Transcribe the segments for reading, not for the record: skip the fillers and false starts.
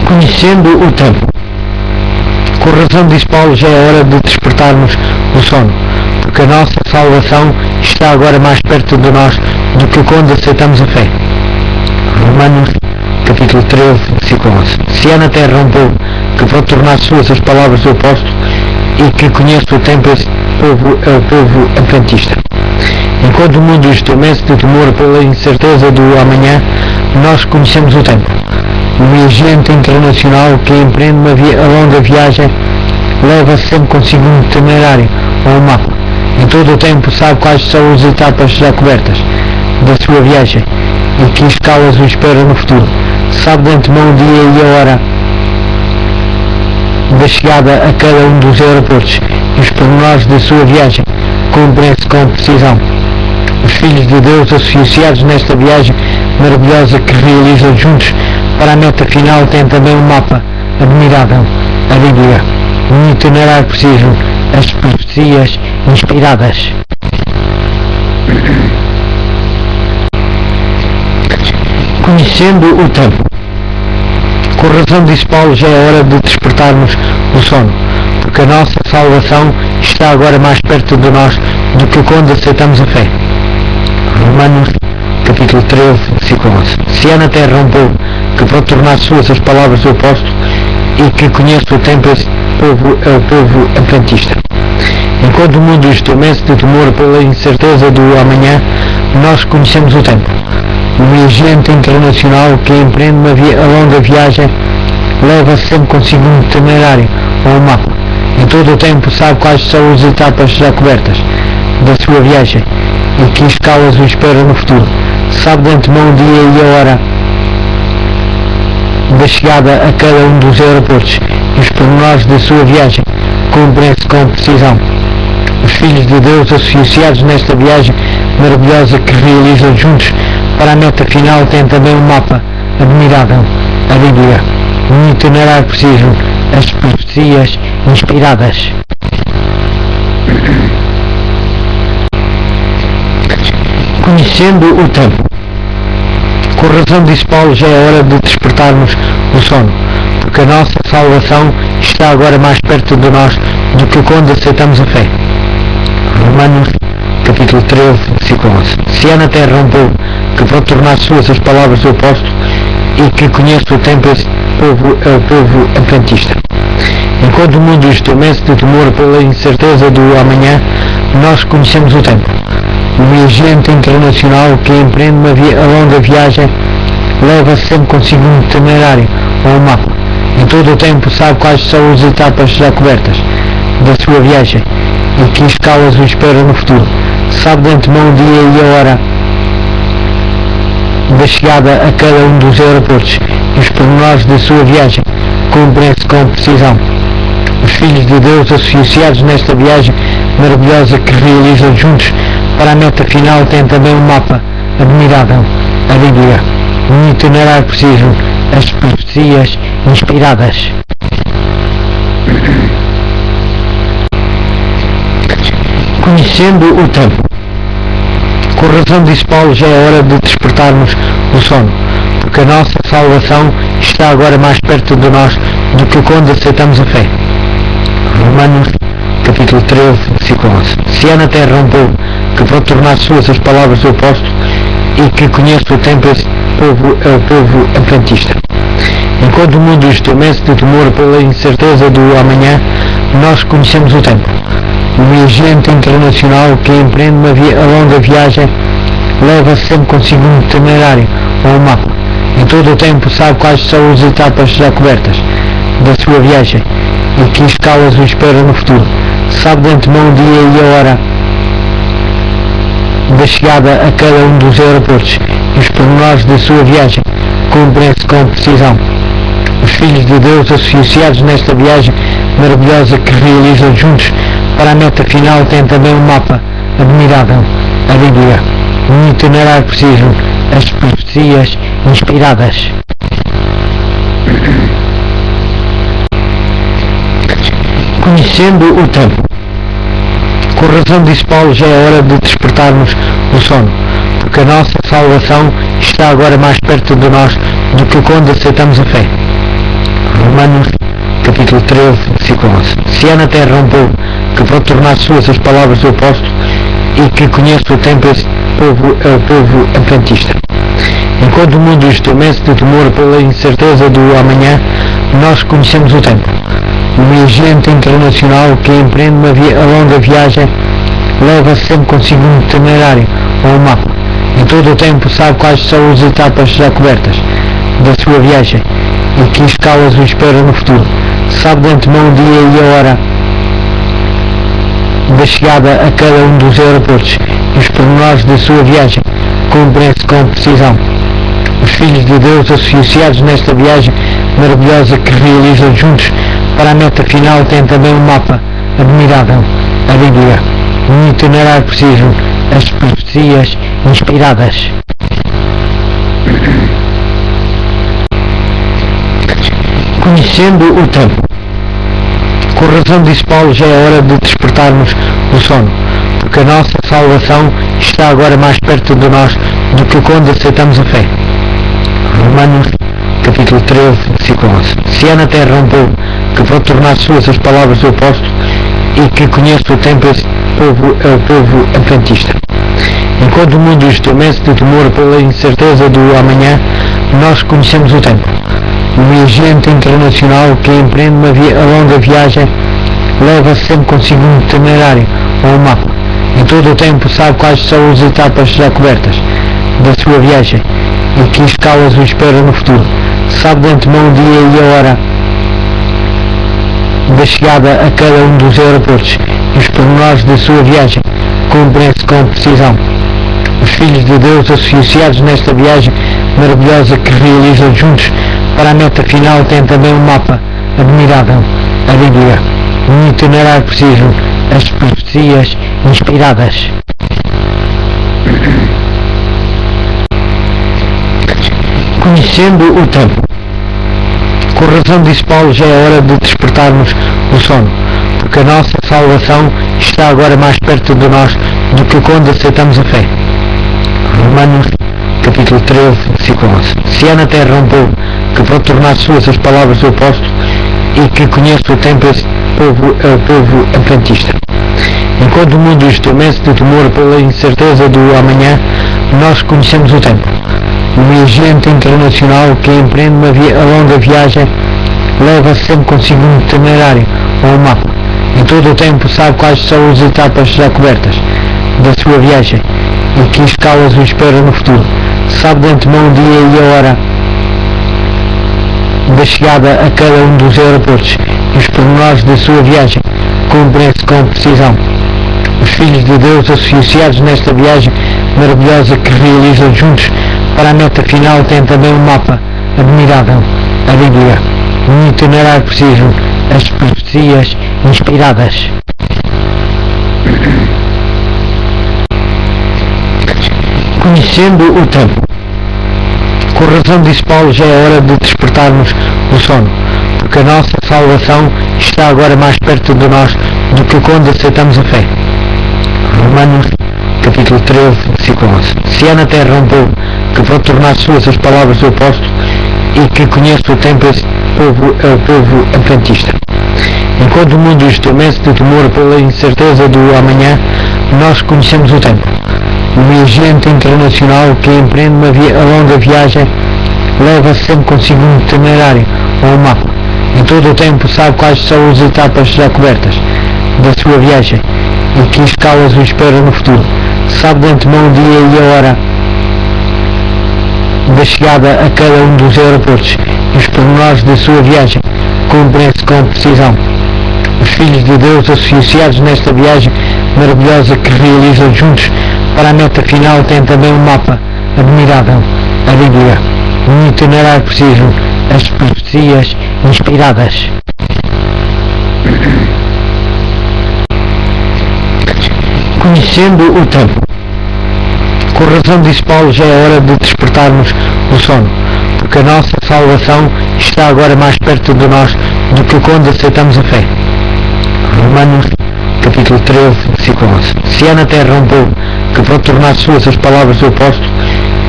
Conhecendo o tempo. Com razão diz Paulo, já é hora de despertarmos o sono, porque a nossa salvação está agora mais perto de nós do que quando aceitamos a fé. Romanos capítulo 13, versículo 11. Se há na terra um povo que pode tornar suas as palavras do apóstolo e que conhece o tempo, esse povo é o povo adventista. Enquanto o mundo estremece de temor pela incerteza do amanhã, nós conhecemos o tempo. O viajante internacional que empreende uma longa viagem leva sempre consigo um itinerário ou um mapa. Em todo o tempo sabe quais são as etapas já cobertas da sua viagem e que escalas o espera no futuro. Sabe de antemão o dia e a hora da chegada a cada um dos aeroportos e os pormenores da sua viagem cumprem-se com precisão. Os filhos de Deus associados nesta viagem maravilhosa que realizam juntos para a meta final têm também um mapa admirável, a Bíblia, um itinerário preciso, as profecias inspiradas. Conhecendo o tempo. Com razão diz Paulo, já é hora de despertarmos o sono, porque a nossa salvação está agora mais perto de nós do que quando aceitamos a fé. Romanos capítulo 13, versículo 11. Se há na terra um povo que pode tornar suas as palavras do apóstolo e que conhece o tempo, esse povo é o povo adventista. Enquanto o mundo estremece de temor pela incerteza do amanhã, nós conhecemos o tempo. O viajante internacional que empreende uma longa viagem leva sempre consigo um itinerário ou um mapa. Em todo o tempo sabe quais são as etapas já cobertas da sua viagem e que escalas o espera no futuro. Sabe de antemão o dia e a hora da chegada a cada um dos aeroportos e os pormenores da sua viagem cumprem-se com precisão. Os filhos de Deus associados nesta viagem maravilhosa que realizam juntos para a meta final têm também um mapa admirável, a Bíblia, um itinerário preciso, as profecias inspiradas. Conhecendo o tempo. Com razão diz Paulo, já é hora de despertarmos o sono, porque a nossa salvação está agora mais perto de nós do que quando aceitamos a fé. Romanos capítulo 13, versículo 11. Se há na terra um povo que pode tornar suas as palavras do apóstolo e que conhece o tempo, esse povo é o povo adventista. Enquanto o mundo estremece de temor pela incerteza do amanhã, nós conhecemos o tempo. O viajante internacional que empreende uma longa viagem leva sempre consigo um itinerário ou um mapa. Em todo o tempo sabe quais são as etapas já cobertas da sua viagem e que escalas o espera no futuro. Sabe de antemão o dia e a hora da chegada a cada um dos aeroportos e os pormenores da sua viagem cumprem-se com precisão. Os filhos de Deus associados nesta viagem maravilhosa que realizam juntos para a meta final têm também um mapa admirável, a Bíblia, um itinerário preciso, as profecias inspiradas. Conhecendo o tempo. Com razão diz Paulo, já é hora de despertarmos o sono, porque a nossa salvação está agora mais perto de nós do que quando aceitamos a fé. Romanos capítulo 13, versículo 11. Se há na terra um povo que pode tornar suas as palavras do apóstolo e que conhece o tempo, esse povo é o povo adventista. Enquanto o mundo estremece de temor pela incerteza do amanhã, nós conhecemos o tempo. O viajante internacional que empreende uma longa viagem leva sempre consigo um itinerário ou um mapa. Em todo o tempo sabe quais são as etapas já cobertas da sua viagem e que escalas o espera no futuro. Sabe de antemão o dia e a hora da chegada a cada um dos aeroportos e os pormenores da sua viagem cumprem-se com precisão. Os filhos de Deus associados nesta viagem maravilhosa que realizam juntos para a meta final têm também um mapa admirável, a Bíblia, um itinerário preciso, as profecias inspiradas. Conhecendo o tempo. Com razão diz Paulo, já é hora de despertarmos o sono, porque a nossa salvação está agora mais perto de nós do que quando aceitamos a fé. Romanos capítulo 13, versículo 11. Se há na terra um povo que pode tornar suas as palavras do apóstolo e que conhece o tempo, esse povo é o povo adventista. Enquanto o mundo estremece de temor pela incerteza do amanhã, nós conhecemos o tempo. O viajante internacional que empreende uma longa viagem leva sempre consigo um itinerário ou um mapa. Em todo o tempo sabe quais são as etapas já cobertas da sua viagem e que escalas o espera no futuro. Sabe de antemão o dia e a hora da chegada a cada um dos aeroportos e os pormenores da sua viagem cumprem-se com precisão. Os filhos de Deus associados nesta viagem maravilhosa que realizam juntos para a meta final têm também um mapa admirável, a Bíblia, um itinerário preciso, as profecias inspiradas. Conhecendo o tempo. Com razão disse Paulo, já é hora de despertarmos o sono, porque a nossa salvação está agora mais perto de nós do que quando aceitamos a fé. Romanos capítulo 13, versículo 11. Se há na terra um povo que pode tornar suas as palavras do apóstolo e que conhece o tempo, esse povo é o povo adventista. Enquanto o mundo estremece de temor pela incerteza do amanhã, nós conhecemos o tempo. O viajante internacional que empreende uma longa viagem leva sempre consigo um itinerário ou um mapa. Em todo o tempo sabe quais são as etapas já cobertas da sua viagem e que escalas o espera no futuro. Sabe de antemão o dia e a hora da chegada a cada um dos aeroportos e os pormenores da sua viagem cumprem-se com precisão. Os filhos de Deus associados nesta viagem maravilhosa que realizam juntos para a meta final têm também um mapa admirável, a Bíblia, um itinerário preciso, as profecias inspiradas. Conhecendo o tempo. Com razão disse Paulo, já é hora de despertarmos o sono, porque a nossa salvação está agora mais perto de nós do que quando aceitamos a fé. Romanos capítulo 13, versículo 11. Se há na terra um povo que pode tornar suas as palavras do apóstolo e que conhece o tempo, esse povo é o povo adventista. Enquanto o mundo estremece de temor pela incerteza do amanhã, nós conhecemos o tempo. O viajante internacional que empreende uma longa viagem leva sempre consigo um itinerário ou um mapa. Em todo o tempo sabe quais são as etapas já cobertas da sua viagem e que escalas o espera no futuro. Sabe de antemão o dia e a hora da chegada a cada um dos aeroportos e os pormenores da sua viagem cumprem-se com precisão. Os filhos de Deus associados nesta viagem maravilhosa que realizam juntos para a meta final têm também um mapa admirável, a Bíblia, um itinerário preciso, as profecias inspiradas. Conhecendo o tempo. Com razão disse Paulo, já é hora de despertarmos o sono, porque a nossa salvação está agora mais perto de nós do que quando aceitamos a fé. Romanos capítulo 13, versículo 11. Se há na terra um povo que pode tornar suas as palavras do apóstolo e que conhece o tempo, esse povo é o povo adventista. Enquanto o mundo estremece de temor pela incerteza do amanhã, nós conhecemos o tempo. O viajante internacional que empreende uma longa viagem leva sempre consigo um itinerário ou um mapa. Em todo o tempo sabe quais são as etapas já cobertas da sua viagem e que escalas o espera no futuro. Sabe de antemão o dia e a hora da chegada a cada um dos aeroportos e os pormenores da sua viagem cumprem-se com precisão. Os filhos de Deus associados nesta viagem maravilhosa que realizam juntos para a meta final têm também um mapa admirável, a Bíblia, um itinerário preciso, as profecias inspiradas. Conhecendo o tempo. Com razão disse Paulo, já é hora de despertarmos o sono, porque a nossa salvação está agora mais perto de nós do que quando aceitamos a fé. Romanos capítulo 13, versículo 11. Se há na terra um povo que pode tornar suas as palavras do apóstolo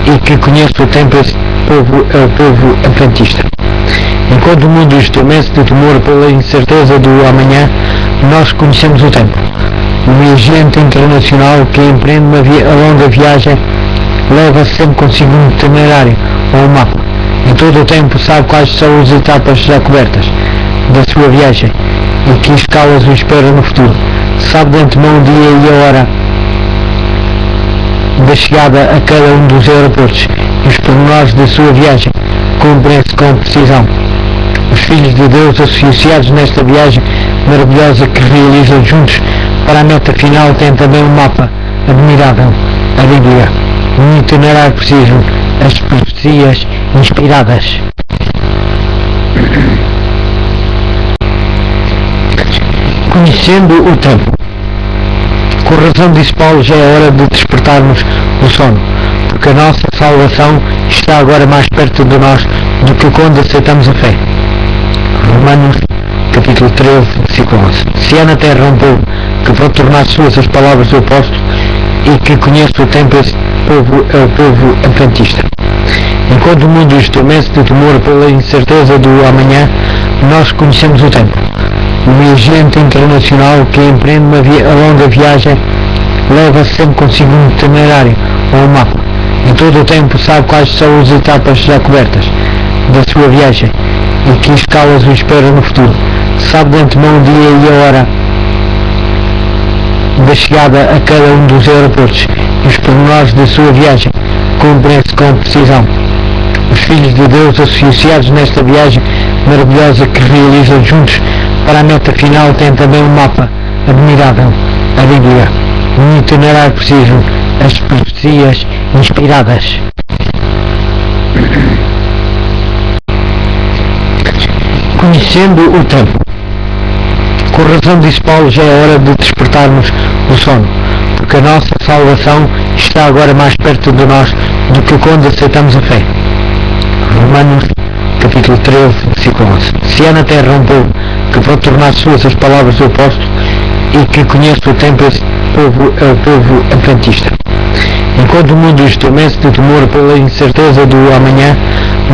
e que conhece o tempo, esse povo é o povo adventista. Enquanto o mundo estremece de temor pela incerteza do amanhã, nós conhecemos o tempo. Um viajante internacional que empreende uma longa viagem leva sempre consigo um itinerário ou um mapa. Em todo o tempo sabe quais são as etapas já cobertas da sua viagem e que escalas o espera no futuro. Sabe de antemão o dia e a hora da chegada a cada um dos aeroportos e os pormenores da sua viagem cumprem-se com precisão. Os filhos de Deus associados nesta viagem maravilhosa que realizam juntos para a meta final têm também um mapa admirável, a Bíblia, um itinerário preciso, as profecias inspiradas. Conhecendo o tempo. Com razão disse Paulo, já é hora de despertarmos o sono, porque a nossa salvação está agora mais perto de nós do que quando aceitamos a fé. Romanos capítulo 13, versículo 11. Se há na terra um povo que pode tornar suas as palavras do apóstolo e que conhece o tempo, esse povo é o povo adventista. Enquanto o mundo estremece de temor pela incerteza do amanhã, nós conhecemos o tempo. Um viajante internacional que empreende uma longa viagem leva sempre consigo um itinerário ou um mapa. Em todo o tempo sabe quais são as etapas já cobertas da sua viagem e que escalas o espera no futuro. Sabe de antemão o dia e a hora da chegada a cada um dos aeroportos e os pormenores da sua viagem cumprem-se com precisão. Os filhos de Deus associados nesta viagem maravilhosa que realizam juntos para a meta final têm também um mapa admirável, a Bíblia, um itinerário preciso, as profecias inspiradas. Conhecendo o tempo. Com razão disse Paulo, já é hora de despertarmos o sono, porque a nossa salvação está agora mais perto de nós do que quando aceitamos a fé. Romanos capítulo 13, versículo 11. Se há na terra um povo que pode tornar suas as palavras do apóstolo e que conhece o tempo, esse povo é o povo adventista. Enquanto o mundo estremece de temor pela incerteza do amanhã,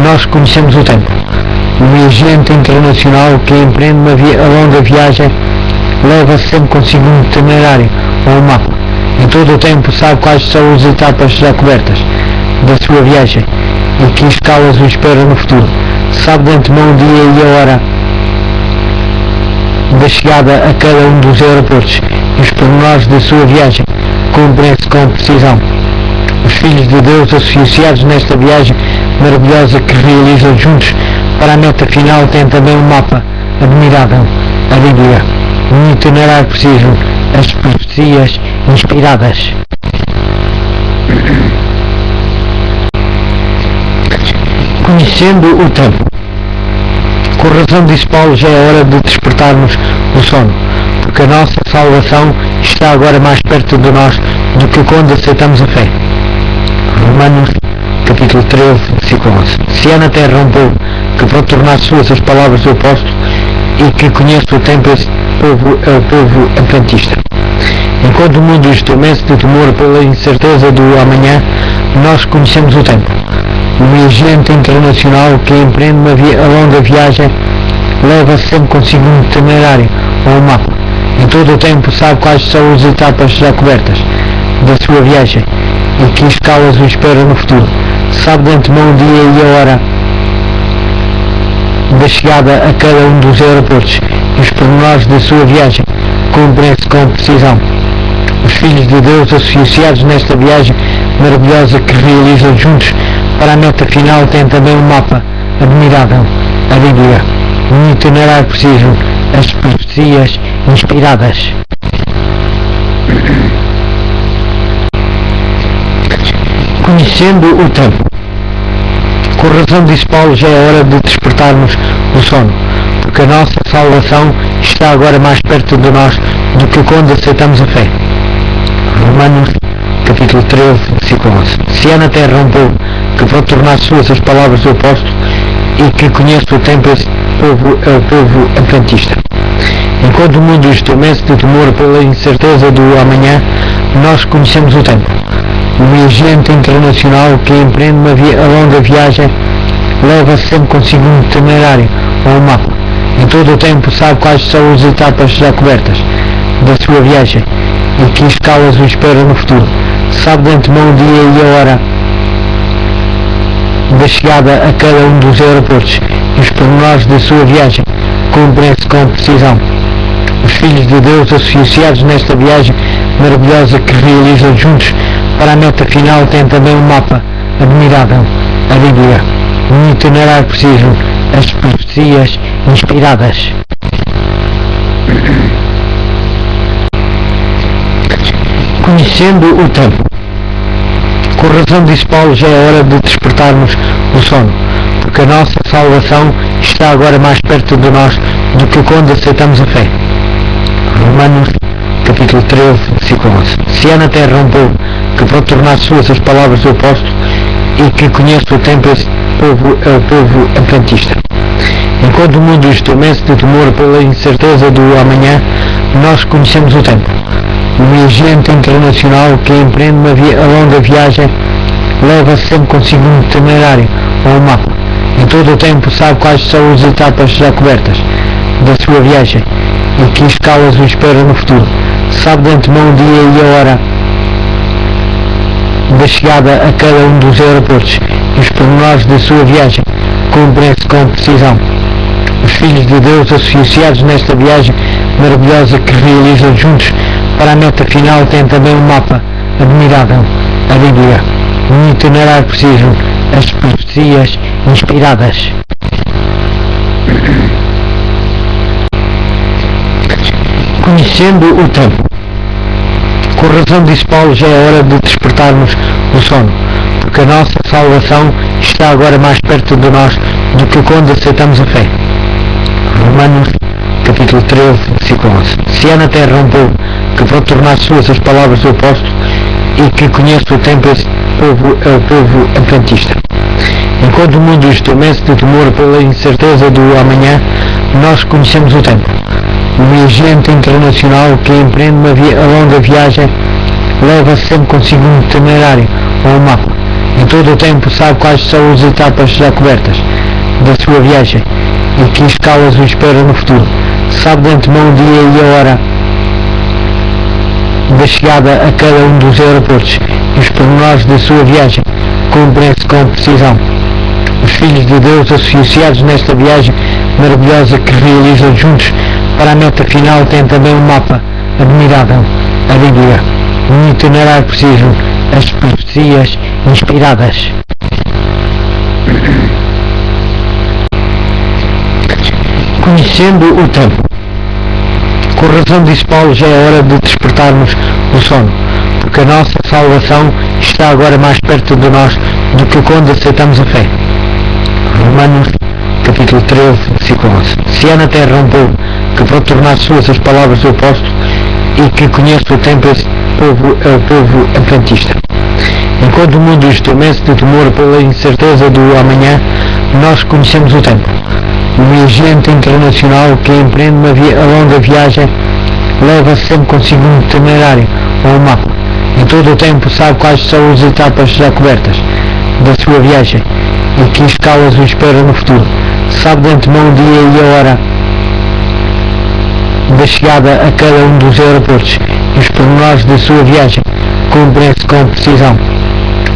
nós conhecemos o tempo. Um viajante internacional que empreende uma longa viagem leva sempre consigo um itinerário ou um mapa. Em todo o tempo sabe quais são as etapas já cobertas da sua viagem e que escalas o espera no futuro. Sabe de antemão o dia e a hora da chegada a cada um dos aeroportos e os pormenores da sua viagem cumprem-se com precisão. Os filhos de Deus associados nesta viagem maravilhosa que realizam juntos para a meta final têm também um mapa admirável, a Bíblia, um itinerário preciso, as profecias inspiradas. Conhecendo o tempo. Com razão disse Paulo, já é hora de despertarmos o sono, porque a nossa salvação está agora mais perto de nós do que quando aceitamos a fé. Romanos capítulo 13, versículo 11. Se há na terra um povo que pode tornar suas as palavras do apóstolo e que conhece o tempo, esse povo é o povo adventista. Enquanto o mundo estremece de temor pela incerteza do amanhã, nós conhecemos o tempo. Um viajante internacional que empreende uma longa viagem leva sempre consigo um itinerário ou um mapa. Em todo o tempo sabe quais são as etapas já cobertas da sua viagem e que escalas o espera no futuro. Sabe de antemão o dia e a hora da chegada a cada um dos aeroportos e os pormenores da sua viagem cumprem-se com precisão. Os filhos de Deus associados nesta viagem maravilhosa que realizam juntos para a meta final têm também um mapa admirável, a Bíblia, um itinerário preciso, as profecias inspiradas. Conhecendo o tempo. Com razão disse Paulo, já é hora de despertarmos o sono, porque a nossa salvação está agora mais perto de nós do que quando aceitamos a fé. Romanos capítulo 13, versículo 11. Se há na terra um povo que pode tornar suas as palavras do apóstolo e que conhece o tempo, esse povo é o povo adventista. Enquanto o mundo estremece de temor pela incerteza do amanhã, nós conhecemos o tempo. Um viajante internacional que empreende uma longa viagem leva sempre consigo um itinerário ou um mapa. Em todo o tempo sabe quais são as etapas já cobertas da sua viagem e que escalas o espera no futuro. Sabe de antemão o dia e a hora da chegada a cada um dos aeroportos e os pormenores da sua viagem cumprem-se com precisão. Os filhos de Deus associados nesta viagem maravilhosa que realizam juntos para a meta final têm também um mapa admirável, a Bíblia, um itinerário preciso, as profecias inspiradas. Conhecendo o tempo. Com razão disse Paulo, já é hora de despertarmos o sono, porque a nossa salvação está agora mais perto de nós do que quando aceitamos a fé. Romanos capítulo 13, versículo 11. Se é na terra um povo que pode tornar suas as palavras do apóstolo e que conhece o tempo, esse povo é o povo adventista. Enquanto o mundo estremece de temor pela incerteza do amanhã, nós conhecemos o tempo. O viajante internacional que empreende uma longa viagem leva sempre consigo um itinerário ou um mapa. Em todo o tempo sabe quais são as etapas já cobertas da sua viagem e que escalas o espera no futuro. Sabe de antemão o dia e a hora da chegada a cada um dos aeroportos e os pormenores da sua viagem cumprem-se com precisão. Os filhos de Deus associados nesta viagem maravilhosa que realizam juntos para a meta final têm também um mapa admirável, a Bíblia, um itinerário preciso, as profecias inspiradas. Conhecendo o tempo. Com razão disse Paulo, já é hora de despertarmos o sono, porque a nossa salvação está agora mais perto de nós do que quando aceitamos a fé. Romanos capítulo 13, versículo 11. Se é na terra um povo que pode tornar suas as palavras do apóstolo e que conhece o tempo, esse povo é o povo adventista. Enquanto o mundo estremece de temor pela incerteza do amanhã, nós conhecemos o tempo. O viajante internacional que empreende uma longa viagem leva sempre consigo um itinerário ou um mapa. Em todo o tempo sabe quais são as etapas já cobertas da sua viagem e que escalas o espera no futuro. Sabe de antemão o dia e a hora da chegada a cada um dos aeroportos e os pormenores da sua viagem cumprem-se com precisão. Os filhos de Deus associados nesta viagem maravilhosa que realizam juntos para a meta final têm também um mapa admirável, a Bíblia, um itinerário preciso, as profecias inspiradas. Conhecendo o tempo. Com razão disse Paulo, já é hora de despertarmos o sono, porque a nossa salvação está agora mais perto de nós do que quando aceitamos a fé. Romanos capítulo 13, versículo 11. Se é na terra um povo que pode tornar suas as palavras do apóstolo e que conhece o tempo, esse povo é o povo adventista. Enquanto o mundo estremece de temor pela incerteza do amanhã, nós conhecemos o tempo. O viajante internacional que empreende uma longa viagem leva sempre consigo um itinerário ou um mapa. Em todo o tempo sabe quais são as etapas já cobertas da sua viagem e que escalas o espera no futuro. Sabe de antemão o dia e a hora da chegada a cada um dos aeroportos e os pormenores da sua viagem cumprem-se com precisão.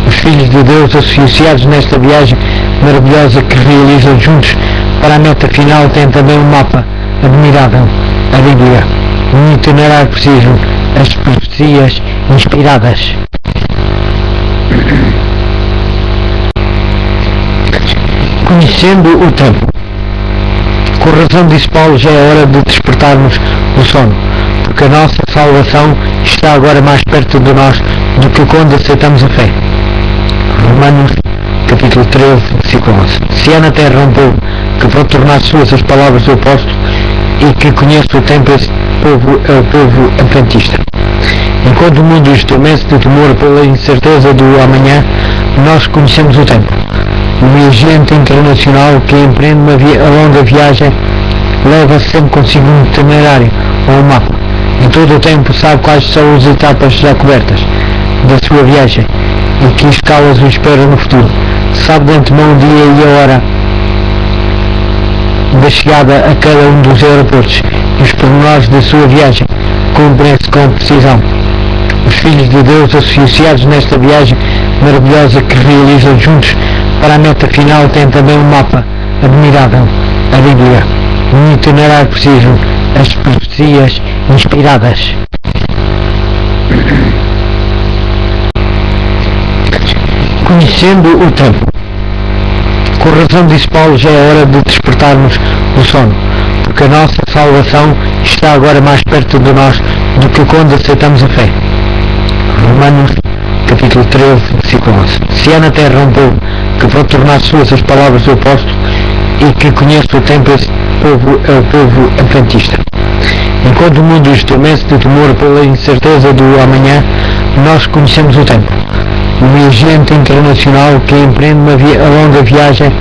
Os filhos de Deus associados nesta viagem maravilhosa que realizam juntos para a meta final têm também um mapa admirável, a Bíblia, um itinerário preciso, as profecias inspiradas. Conhecendo o tempo. Com razão disse Paulo, já é hora de despertarmos o sono, porque a nossa salvação está agora mais perto de nós do que quando aceitamos a fé. Romanos capítulo 13, versículo 11. Se é na terra um povo que pode tornar suas as palavras do apóstolo e que conhece o tempo, esse povo é o povo adventista. Enquanto o mundo estremece de temor pela incerteza do amanhã, nós conhecemos o tempo. O viajante internacional que empreende uma longa viagem leva sempre consigo um itinerário ou um mapa. Em todo o tempo sabe quais são as etapas já cobertas da sua viagem e que escalas o espera no futuro. Sabe de antemão o dia e a hora da chegada a cada um dos aeroportos e os pormenores da sua viagem cumprem-se com precisão. Os filhos de Deus associados nesta viagem maravilhosa que realizam juntos para a meta final têm também um mapa admirável, a Bíblia, um itinerário preciso, as profecias inspiradas. Conhecendo o tempo. Com razão disse Paulo, já é hora de despertarmos do sono, porque a nossa salvação está agora mais perto de nós do que quando aceitamos a fé. Romanos capítulo 13, versículo 11. Se é na terra um povo que pode tornar suas as palavras do apóstolo e que conhece o tempo, esse povo é o povo adventista. Enquanto o mundo estremece de temor pela incerteza do amanhã, nós conhecemos o tempo. O viajante internacional que empreende uma longa viagem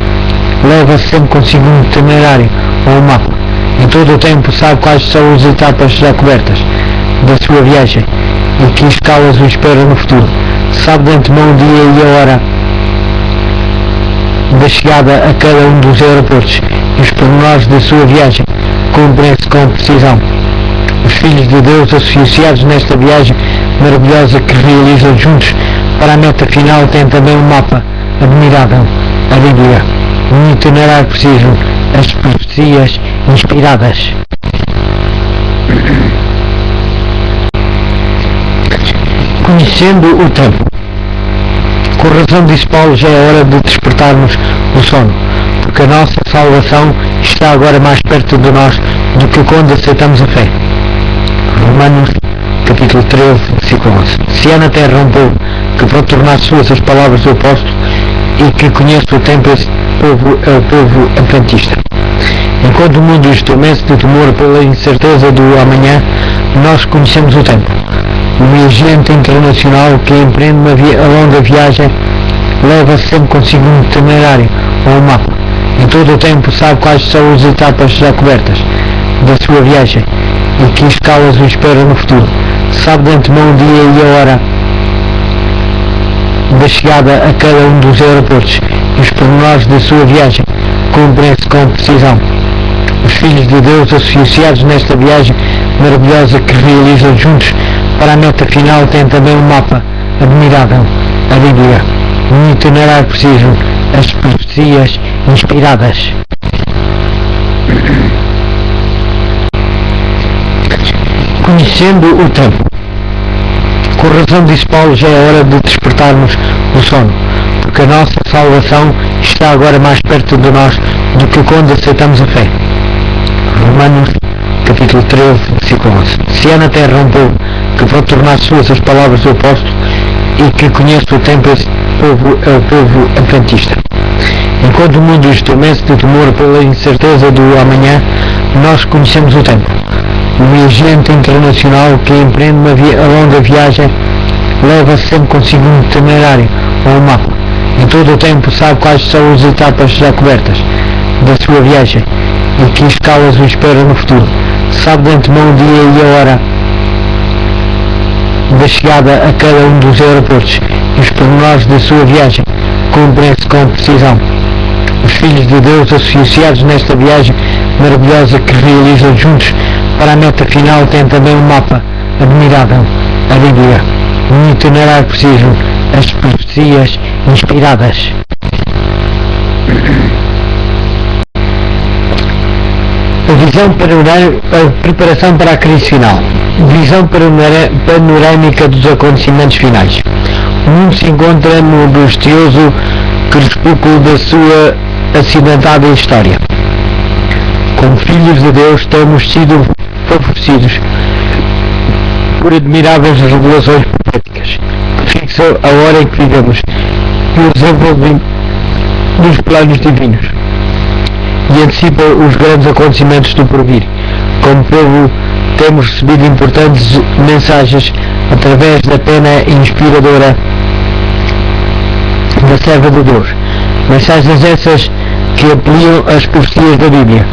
leva sempre consigo um itinerário ou um mapa. Em todo o tempo sabe quais são as etapas já cobertas da sua viagem e que escalas o espera no futuro. Sabe de antemão o dia e a hora da chegada a cada um dos aeroportos e os pormenores da sua viagem cumprem-se com precisão. Os filhos de Deus associados nesta viagem maravilhosa que realizam juntos para a meta final têm também um mapa admirável, a Bíblia, um itinerário preciso, as profecias inspiradas. Conhecendo o tempo. Com razão disse Paulo, já é hora de despertarmos do sono, porque a nossa salvação está agora mais perto de nós do que quando aceitamos a fé. Romanos capítulo 13, versículo 11. Se é na terra um povo que pode tornar suas as palavras do apóstolo e que conhece o tempo, esse povo é o povo adventista. Enquanto o mundo estremece de temor pela incerteza do amanhã, nós conhecemos o tempo. O viajante internacional que empreende uma longa viagem leva sempre consigo um itinerário ou um mapa. Em todo o tempo sabe quais são as etapas já cobertas da sua viagem e que escalas o espera no futuro. Sabe de antemão o dia e a hora da chegada a cada um dos aeroportos e os pormenores da sua viagem cumprem-se com precisão. Os filhos de Deus associados nesta viagem maravilhosa que realizam juntos para a meta final têm também um mapa admirável, a Bíblia, um itinerário preciso, as profecias inspiradas. Conhecendo o tempo. Com razão disse Paulo, já é hora de despertarmos do sono, porque a nossa salvação está agora mais perto de nós do que quando aceitamos a fé. Romanos capítulo 13, versículo 11. Se é na terra um povo que pode tornar suas as palavras do apóstolo e que conhece o tempo, esse povo é o povo adventista. Enquanto o mundo estremece de temor pela incerteza do amanhã, nós conhecemos o tempo. O viajante internacional que empreende uma longa viagem leva sempre consigo um itinerário ou um mapa. Em todo o tempo sabe quais são as etapas já cobertas da sua viagem e que escalas o espera no futuro. Sabe de antemão o dia e a hora da chegada a cada um dos aeroportos e os pormenores da sua viagem cumprem-se com precisão. Os filhos de Deus associados nesta viagem maravilhosa que realizam juntos para a meta final têm também um mapa admirável, a Bíblia, um itinerário preciso, as profecias inspiradas. A visão a preparação para a crise final. Visão panorâmica dos acontecimentos finais. O mundo se encontra no angustioso crepúsculo da sua acidentada história. Como filhos de Deus temos sido favorecidos por admiráveis revelações proféticas que fixam a hora em que vivemos e o desenvolvimento dos planos divinos e antecipam os grandes acontecimentos do porvir. Como povo temos recebido importantes mensagens através da pena inspiradora da serva de Deus. Mensagens essas que ampliam as profecias da Bíblia,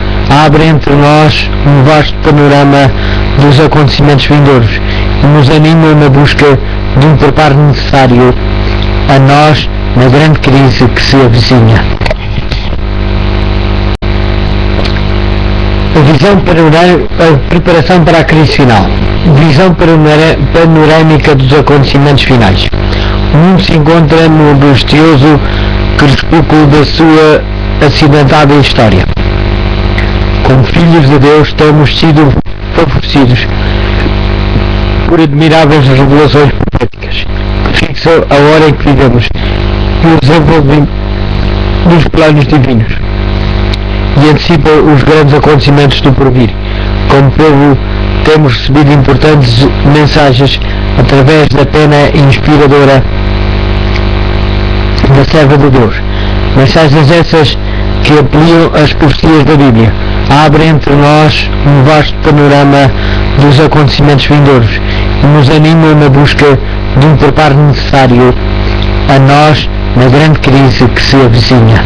abrem entre nós um vasto panorama dos acontecimentos vindouros e nos animam na busca de um preparo necessário a nós na grande crise que se avizinha. A visão preparação para a crise final. Visão panorâmica dos acontecimentos finais. O mundo se encontra no angustioso crepúsculo da sua acidentada história. Como filhos de Deus temos sido favorecidos por admiráveis revelações proféticas que fixam a hora em que vivemos e o desenvolvimento dos planos divinos e antecipam os grandes acontecimentos do porvir. Como povo temos recebido importantes mensagens através da pena inspiradora da serva de Deus. Mensagens essas que ampliam as profecias da Bíblia, abrem entre nós um vasto panorama dos acontecimentos vindouros e nos animam na busca de um preparo necessário a nós na grande crise que se avizinha.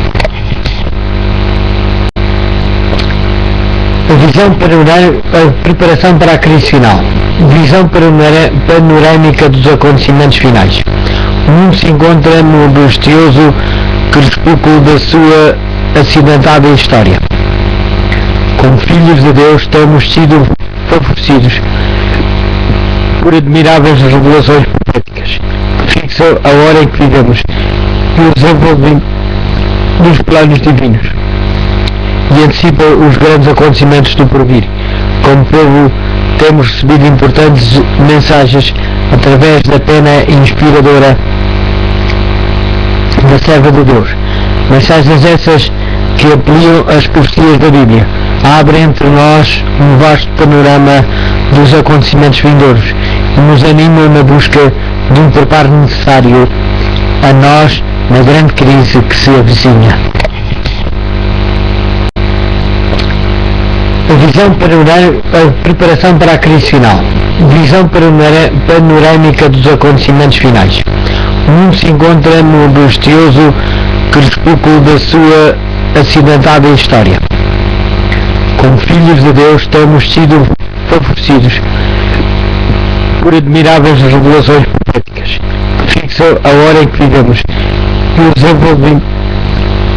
A visão preparação para a crise final. Visão panorâmica dos acontecimentos finais. O mundo se encontra no angustioso crepúsculo da sua acidentada história. Como filhos de Deus temos sido favorecidos por admiráveis revelações proféticas que fixam a hora em que vivemos e o desenvolvimento dos planos divinos e antecipam os grandes acontecimentos do porvir. Como povo temos recebido importantes mensagens através da pena inspiradora da serva de Deus. Mensagens essas que ampliam as profecias da Bíblia, abrem entre nós um vasto panorama dos acontecimentos vindouros e nos animam na busca de um preparo necessário a nós na grande crise que se avizinha. A visão preparação para a crise final. Visão panorâmica dos acontecimentos finais. O mundo se encontra no angustioso crepúsculo da sua acidentada história. Como filhos de Deus temos sido favorecidos por admiráveis revelações proféticas que fixam a hora em que vivemos e o desenvolvimento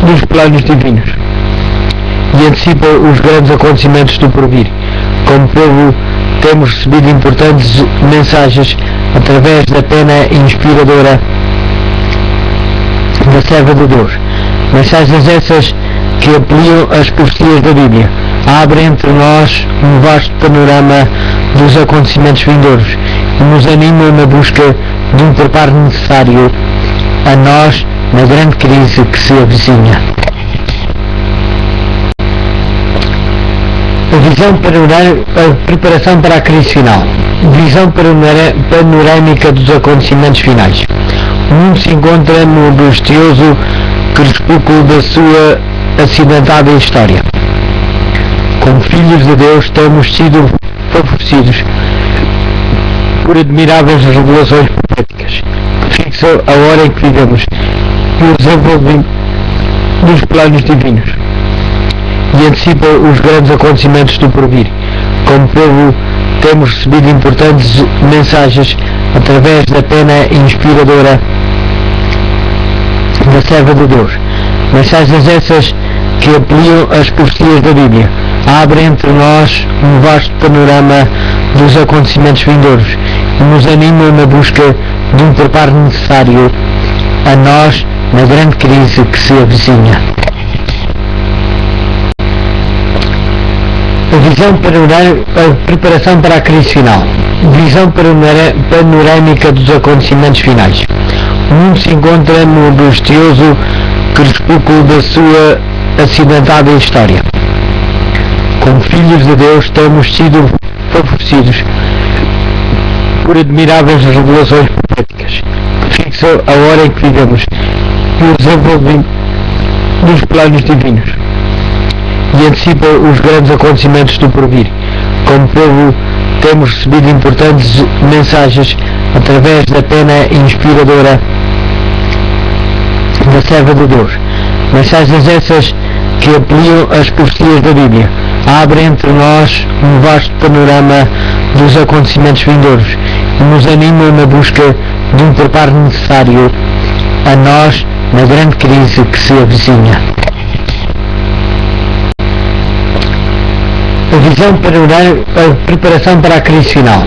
dos planos divinos e antecipam os grandes acontecimentos do porvir. Como povo temos recebido importantes mensagens através da pena inspiradora da serva de Deus. Mensagens essas que ampliam as profecias da Bíblia, abrem entre nós um vasto panorama dos acontecimentos vindouros e nos animam na busca de um preparo necessário a nós na grande crise que se avizinha. A visão preparação para a crise final. Visão panorâmica dos acontecimentos finais. O mundo se encontra no angustioso crepúsculo da sua acidentada história. Como filhos de Deus temos sido favorecidos por admiráveis revelações proféticas que fixam a hora em que vivemos e o desenvolvimento dos planos divinos e antecipam os grandes acontecimentos do porvir. Como povo temos recebido importantes mensagens através da pena inspiradora da serva de Deus. Mensagens essas que ampliam as profecias da Bíblia, abrem entre nós um vasto panorama dos acontecimentos vindouros e nos animam na busca de um preparo necessário a nós na grande crise que se avizinha. A visão preparação para a crise final. Visão panorâmica dos acontecimentos finais. O mundo se encontra no angustioso crepúsculo da sua acidentada história. Como filhos de Deus temos sido favorecidos por admiráveis revelações proféticas que fixam a hora em que vivemos e o desenvolvimento dos planos divinos e antecipam os grandes acontecimentos do porvir. Como povo temos recebido importantes mensagens através da pena inspiradora da serva de Deus. Mensagens essas que ampliam as profecias da Bíblia, abrem entre nós um vasto panorama dos acontecimentos vindouros e nos animam na busca de um preparo necessário a nós na grande crise que se avizinha. A Preparação para a crise final.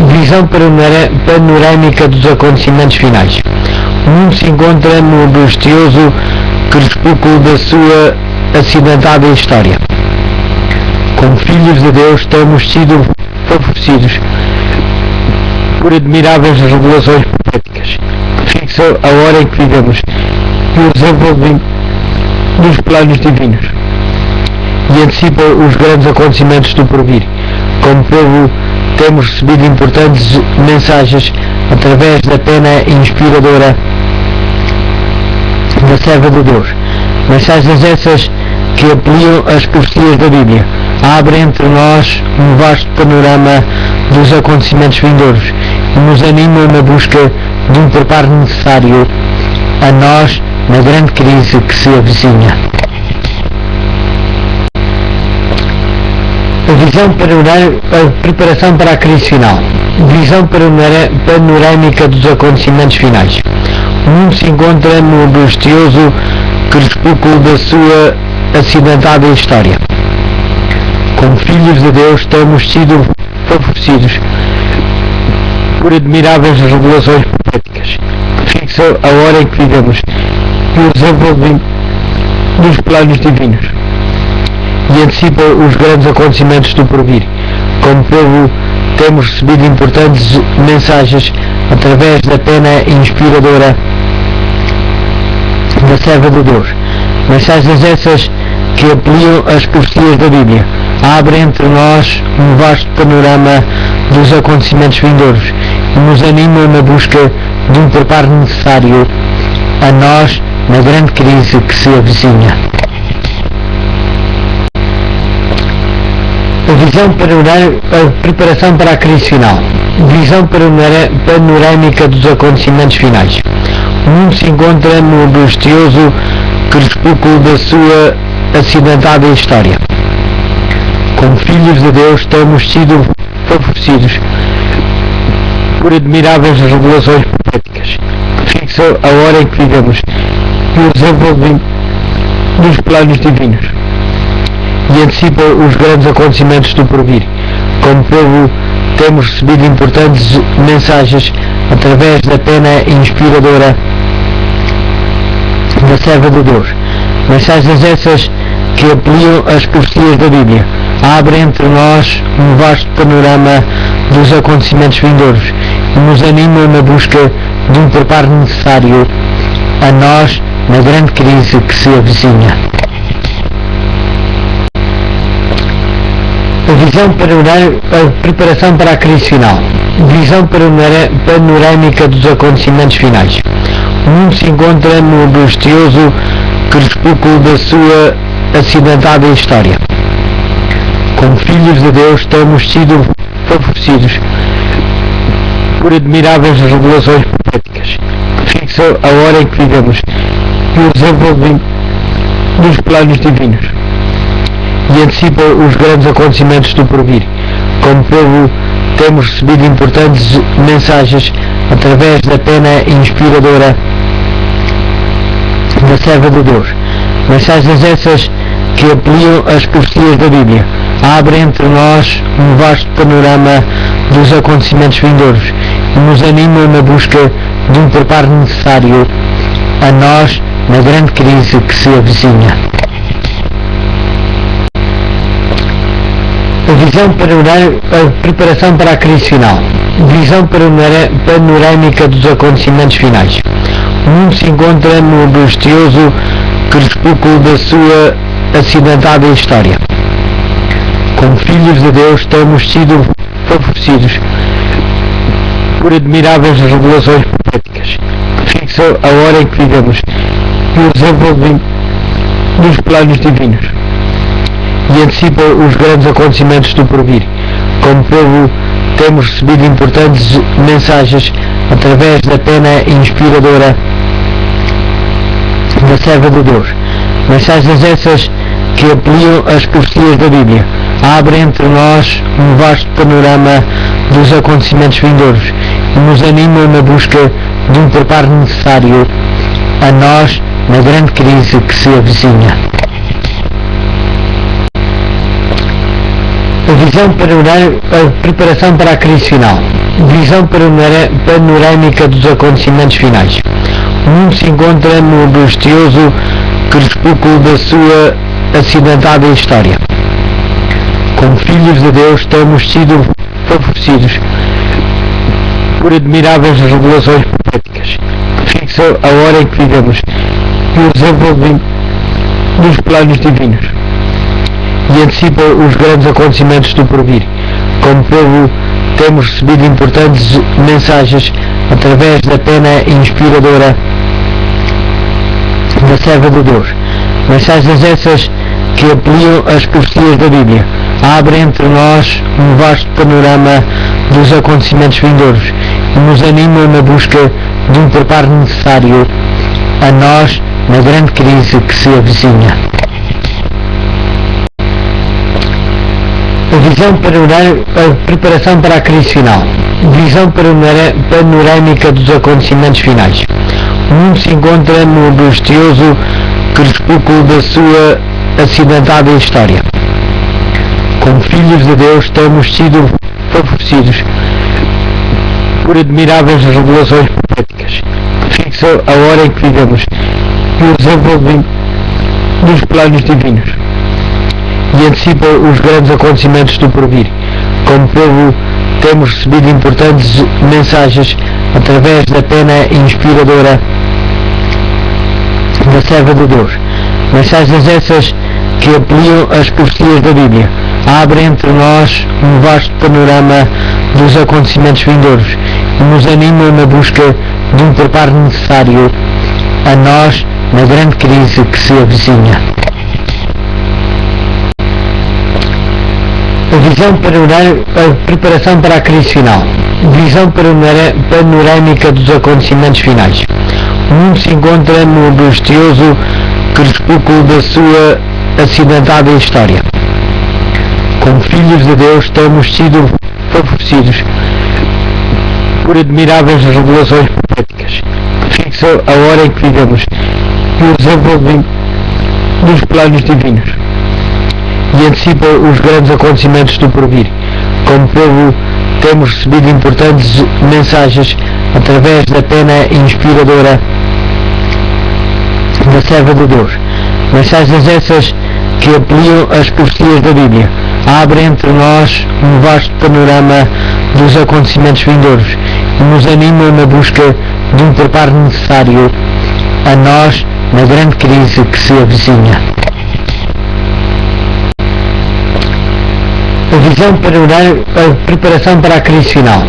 Visão panorâmica dos acontecimentos finais. O mundo se encontra no angustioso crepúsculo da sua acidentada história. Como filhos de Deus temos sido favorecidos por admiráveis revelações proféticas que fixam a hora em que vivemos e o desenvolvimento dos planos divinos e antecipam os grandes acontecimentos do porvir. Como povo temos recebido importantes mensagens através da pena inspiradora da serva de Deus. Mensagens essas que ampliam as profecias da Bíblia, abrem entre nós um vasto panorama dos acontecimentos vindouros e nos animam na busca de um preparo necessário a nós na grande crise que se avizinha. Preparação para a crise final. Visão panorâmica dos acontecimentos finais. O mundo se encontra no angustioso crepúsculo da sua acidentada história. Como filhos de Deus temos sido favorecidos por admiráveis revelações proféticas que fixam a hora em que vivemos e o desenvolvimento dos planos divinos e antecipam os grandes acontecimentos do porvir. Como povo temos recebido importantes mensagens através da pena inspiradora da serva de Deus. Mensagens essas que ampliam as profecias da Bíblia, abrem entre nós um vasto panorama dos acontecimentos vindouros e nos animam na busca de um preparo necessário a nós na grande crise que se avizinha. Preparação para a crise final. Visão panorâmica dos acontecimentos finais. O mundo se encontra no angustioso crepúsculo da sua acidentada história. Como filhos de Deus temos sido favorecidos por admiráveis revelações proféticas que fixam a hora em que vivemos e o desenvolvimento dos planos divinos e antecipam os grandes acontecimentos do porvir. Como povo temos recebido importantes mensagens através da pena inspiradora da serva de Deus. Mensagens essas que ampliam as profecias da Bíblia, abrem entre nós um vasto panorama dos acontecimentos vindouros e nos animam na busca de um preparo necessário a nós na grande crise que se avizinha. Preparação para a crise final. Visão panorâmica dos acontecimentos finais. O mundo se encontra no angustioso crepúsculo da sua acidentada história. Como filhos de Deus temos sido favorecidos por admiráveis revelações proféticas que fixam a hora em que vivemos e o desenvolvimento dos planos divinos e antecipam os grandes acontecimentos do porvir. Como povo temos recebido importantes mensagens através da pena inspiradora da serva de Deus. Mensagens essas que ampliam as profecias da Bíblia, abrem entre nós um vasto panorama dos acontecimentos vindouros e nos animam na busca de um preparo necessário a nós na grande crise que se avizinha. Preparação para a crise final. Visão panorâmica dos acontecimentos finais. O mundo se encontra no angustioso crepúsculo da sua acidentada história. Como filhos de Deus temos sido favorecidos por admiráveis revelações proféticas que fixam a hora em que vivemos e o desenvolvimento dos planos divinos e antecipam os grandes acontecimentos do porvir. Como povo temos recebido importantes mensagens através da pena inspiradora da serva de Deus. Mensagens essas que ampliam as profecias da Bíblia, abrem entre nós um vasto panorama dos acontecimentos vindouros e nos animam na busca de um preparo necessário a nós na grande crise que se avizinha. A visão a preparação para a crise final. Visão panorâmica dos acontecimentos finais. O mundo se encontra no angustioso crepúsculo da sua acidentada história. Como filhos de Deus temos sido favorecidos por admiráveis revelações proféticas que fixam a hora em que vivemos e o desenvolvimento dos planos divinos e antecipa os grandes acontecimentos do porvir. Como povo temos recebido importantes mensagens através da pena inspiradora da serva de Deus. Mensagens essas que ampliam as profecias da Bíblia, abrem entre nós um vasto panorama dos acontecimentos vindouros e nos animam na busca de um preparo necessário a nós na grande crise que se avizinha. A visão a preparação para a crise final. Visão panorâmica dos acontecimentos finais. O mundo se encontra no angustioso crepúsculo da sua acidentada história. Como filhos de Deus temos sido favorecidos por admiráveis revelações proféticas que fixam a hora em que vivemos e o desenvolvimento dos planos divinos e antecipa os grandes acontecimentos do porvir. Como povo temos recebido importantes mensagens através da pena inspiradora da serva de Deus. Mensagens essas que ampliam as profecias da Bíblia, abrem entre nós um vasto panorama dos acontecimentos vindouros e nos animam na busca de um preparo necessário a nós na grande crise que se avizinha. A visão a preparação para a crise final. Visão panorâmica dos acontecimentos finais. O mundo se encontra no angustioso crepúsculo da sua acidentada história. Como filhos de Deus temos sido favorecidos por admiráveis revelações proféticas que fixam a hora em que vivemos e o desenvolvimento dos planos divinos e antecipa os grandes acontecimentos do porvir. Como povo temos recebido importantes mensagens através da pena inspiradora da serva de Deus. Mensagens essas que ampliam as profecias da Bíblia, abrem entre nós um vasto panorama dos acontecimentos vindouros e nos animam na busca de um preparo necessário a nós na grande crise que se avizinha. A visão a preparação para a crise final.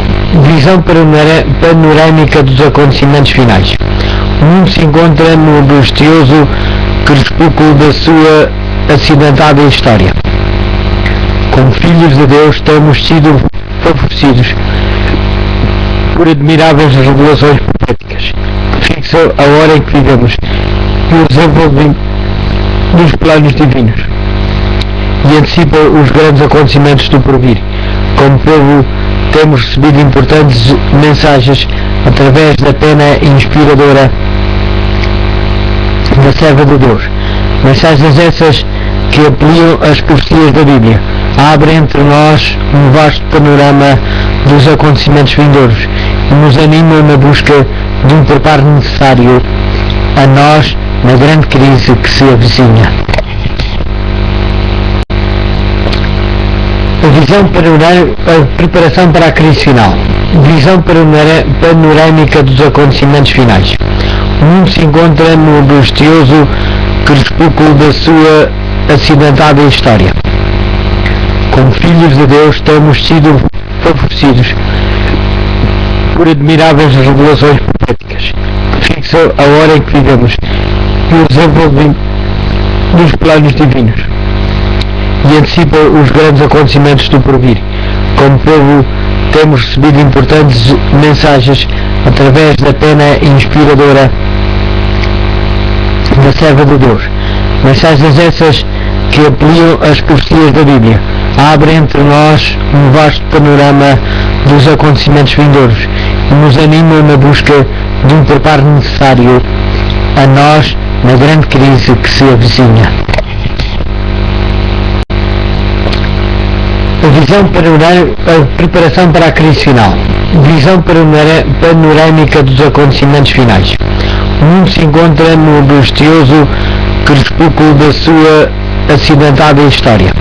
Visão panorâmica dos acontecimentos finais. O mundo se encontra no angustioso crepúsculo da sua acidentada história. Como filhos de Deus temos sido favorecidos por admiráveis revelações proféticas que fixam a hora em que vivemos e o desenvolvimento dos planos divinos e antecipa os grandes acontecimentos do porvir. Como povo temos recebido importantes mensagens através da pena inspiradora da serva de Deus. Mensagens essas que ampliam as profecias da Bíblia, abrem entre nós um vasto panorama dos acontecimentos vindouros e nos animam na busca de um preparo necessário a nós na grande crise que se avizinha. A visão a preparação para a crise final. Visão panorâmica dos acontecimentos finais. O mundo se encontra no angustioso crepúsculo da sua acidentada história. Como filhos de Deus temos sido favorecidos por admiráveis revelações proféticas que fixam a hora em que vivemos e o desenvolvimento dos planos divinos e antecipa os grandes acontecimentos do porvir. Como povo temos recebido importantes mensagens através da pena inspiradora da serva de Deus. Mensagens essas que ampliam as profecias da Bíblia, abrem entre nós um vasto panorama dos acontecimentos vindouros e nos animam na busca de um preparo necessário a nós na grande crise que se avizinha. Preparação para a crise final. Visão panorâmica dos acontecimentos finais. O mundo se encontra no angustioso crepúsculo da sua acidentada história.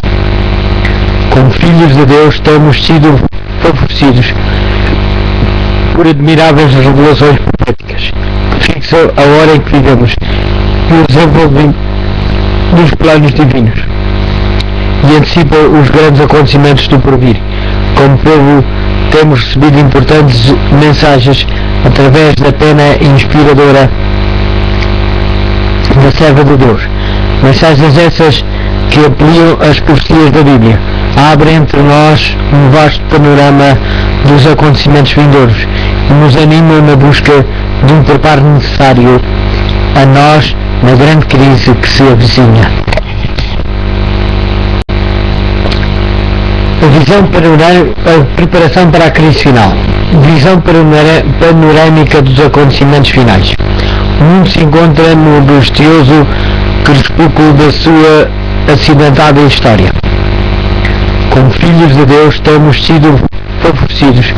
Como filhos de Deus temos sido favorecidos por admiráveis revelações proféticas que fixam a hora em que vivemos e o desenvolvimento dos planos divinos e antecipam os grandes acontecimentos do porvir. Como povo temos recebido importantes mensagens através da pena inspiradora da serva de Deus. Mensagens essas que ampliam as profecias da Bíblia, abrem entre nós um vasto panorama dos acontecimentos vindouros e nos animam na busca de um preparo necessário a nós na grande crise que se avizinha. Preparação para a crise final. Visão panorâmica dos acontecimentos finais. O mundo se encontra no angustioso crepúsculo da sua acidentada história. Como filhos de Deus temos sido favorecidos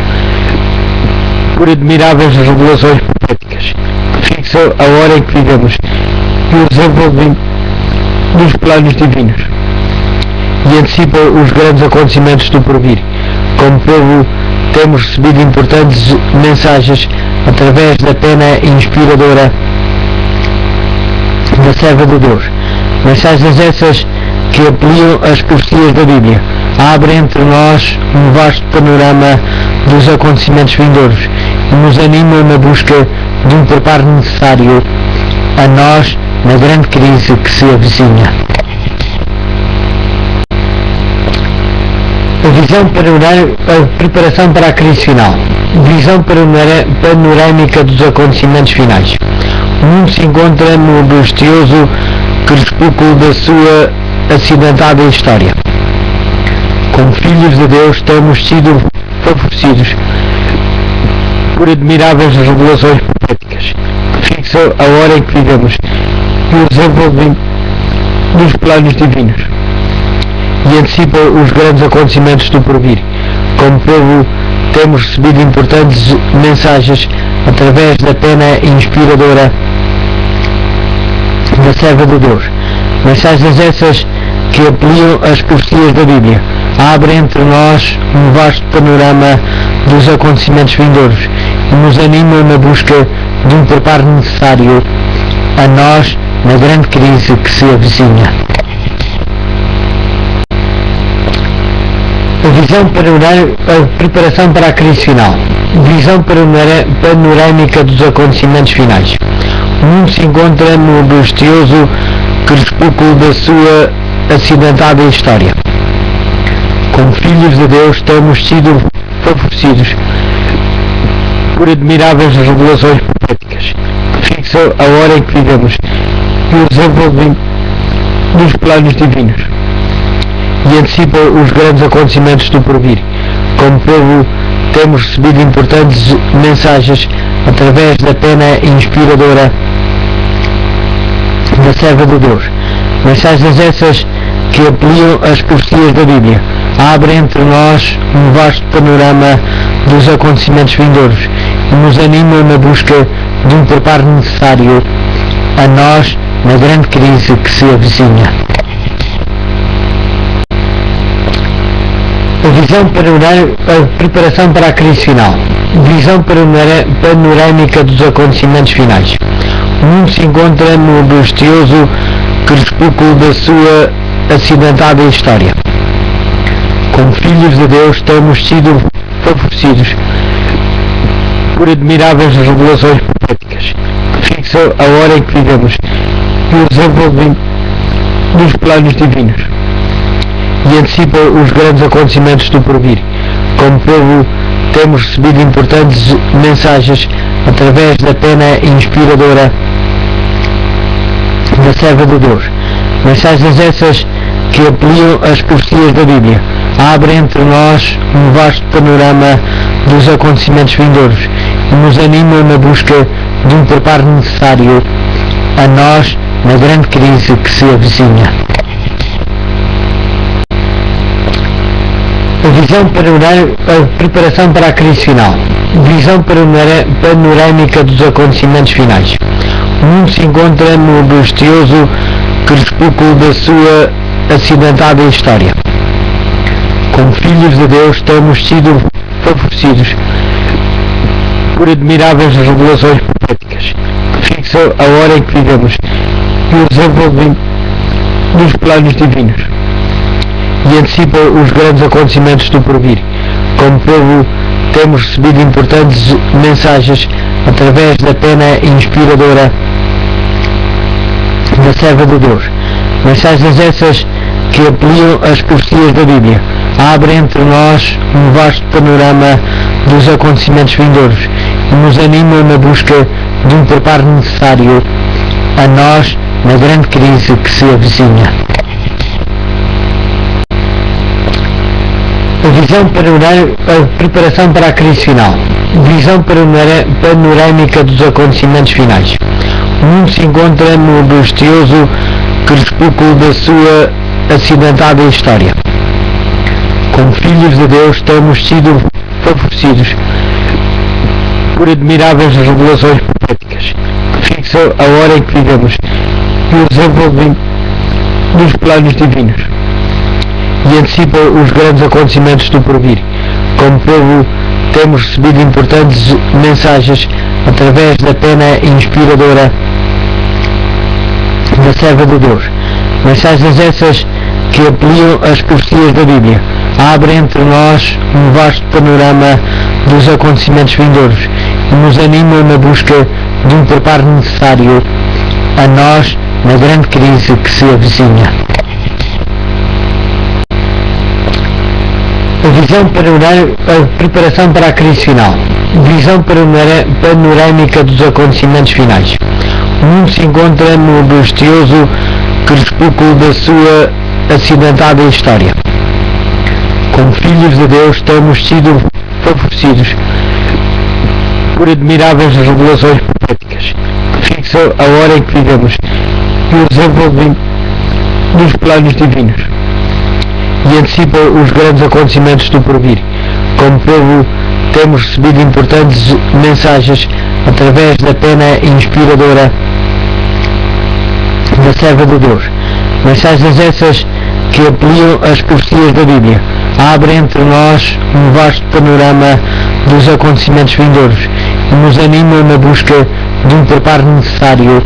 por admiráveis revelações proféticas que fixam a hora em que vivemos e o desenvolvimento dos planos divinos e antecipam os grandes acontecimentos do porvir. Como povo temos recebido importantes mensagens através da pena inspiradora da serva de Deus. Mensagens essas que ampliam as profecias da Bíblia, abrem entre nós um vasto panorama dos acontecimentos vindouros e nos animam na busca de um preparo necessário a nós na grande crise que se avizinha. Preparação para a crise final. Visão panorâmica dos acontecimentos finais. O mundo se encontra no angustioso crepúsculo da sua acidentada história. Como filhos de Deus temos sido favorecidos por admiráveis revelações proféticas que fixam a hora em que vivemos e o desenvolvimento dos planos divinos e antecipam os grandes acontecimentos do porvir. Como povo temos recebido importantes mensagens através da pena inspiradora da serva de Deus. Mensagens essas que ampliam as profecias da Bíblia, abrem entre nós um vasto panorama dos acontecimentos vindouros e nos animam na busca de um preparo necessário a nós na grande crise que se avizinha. Preparação para a crise final. Visão panorâmica dos acontecimentos finais. O mundo se encontra no angustioso crepúsculo da sua acidentada história. Como filhos de Deus temos sido favorecidos por admiráveis revelações proféticas que fixam a hora em que vivemos e o desenvolvimento dos planos divinos e antecipam os grandes acontecimentos do porvir. Como povo temos recebido importantes mensagens através da pena inspiradora da serva de Deus. Mensagens essas que ampliam as profecias da Bíblia, abrem entre nós um vasto panorama dos acontecimentos vindouros e nos animam na busca de um preparo necessário a nós na grande crise que se avizinha. Preparação para a crise final. Visão panorâmica dos acontecimentos finais. O mundo se encontra no angustioso crepúsculo da sua acidentada história. Como filhos de Deus temos sido favorecidos por admiráveis revelações proféticas que fixam a hora em que vivemos e o desenvolvimento dos planos divinos e antecipam os grandes acontecimentos do porvir. Como povo temos recebido importantes mensagens através da pena inspiradora da serva de Deus. Mensagens essas que ampliam as profecias da Bíblia, abrem entre nós um vasto panorama dos acontecimentos vindouros e nos animam na busca de um preparo necessário a nós na grande crise que se avizinha. A visão preparação para a crise final. Visão panorâmica dos acontecimentos finais. O mundo se encontra no angustioso crepúsculo da sua acidentada história. Como filhos de Deus temos sido favorecidos por admiráveis revelações proféticas que fixam a hora em que vivemos e o desenvolvimento dos planos divinos e antecipam os grandes acontecimentos do porvir. Como povo temos recebido importantes mensagens através da pena inspiradora da serva de Deus. Mensagens essas que ampliam as profecias da Bíblia, abrem entre nós um vasto panorama dos acontecimentos vindouros e nos animam na busca de um preparo necessário a nós na grande crise que se avizinha. A visão preparação para a crise final. Visão panorâmica dos acontecimentos finais. O mundo se encontra no angustioso crepúsculo da sua acidentada história. Como filhos de Deus temos sido favorecidos por admiráveis revelações proféticas que fixam a hora em que vivemos e o desenvolvimento dos planos divinos e antecipam os grandes acontecimentos do porvir. Como povo temos recebido importantes mensagens através da pena inspiradora da serva de Deus. Mensagens essas que ampliam as profecias da Bíblia, abrem entre nós um vasto panorama dos acontecimentos vindouros e nos animam na busca de um preparo necessário a nós na grande crise que se avizinha. A visão preparação para a crise final. Visão panorâmica dos acontecimentos finais. O mundo se encontra no angustioso crepúsculo da sua acidentada história. Como filhos de Deus temos sido favorecidos por admiráveis revelações proféticas que fixam a hora em que vivemos e o desenvolvimento dos planos divinos e antecipam os grandes acontecimentos do porvir. Como povo temos recebido importantes mensagens através da pena inspiradora da serva de Deus. Mensagens essas que ampliam as profecias da Bíblia, abrem entre nós um vasto panorama dos acontecimentos vindouros e nos animam na busca de um preparo necessário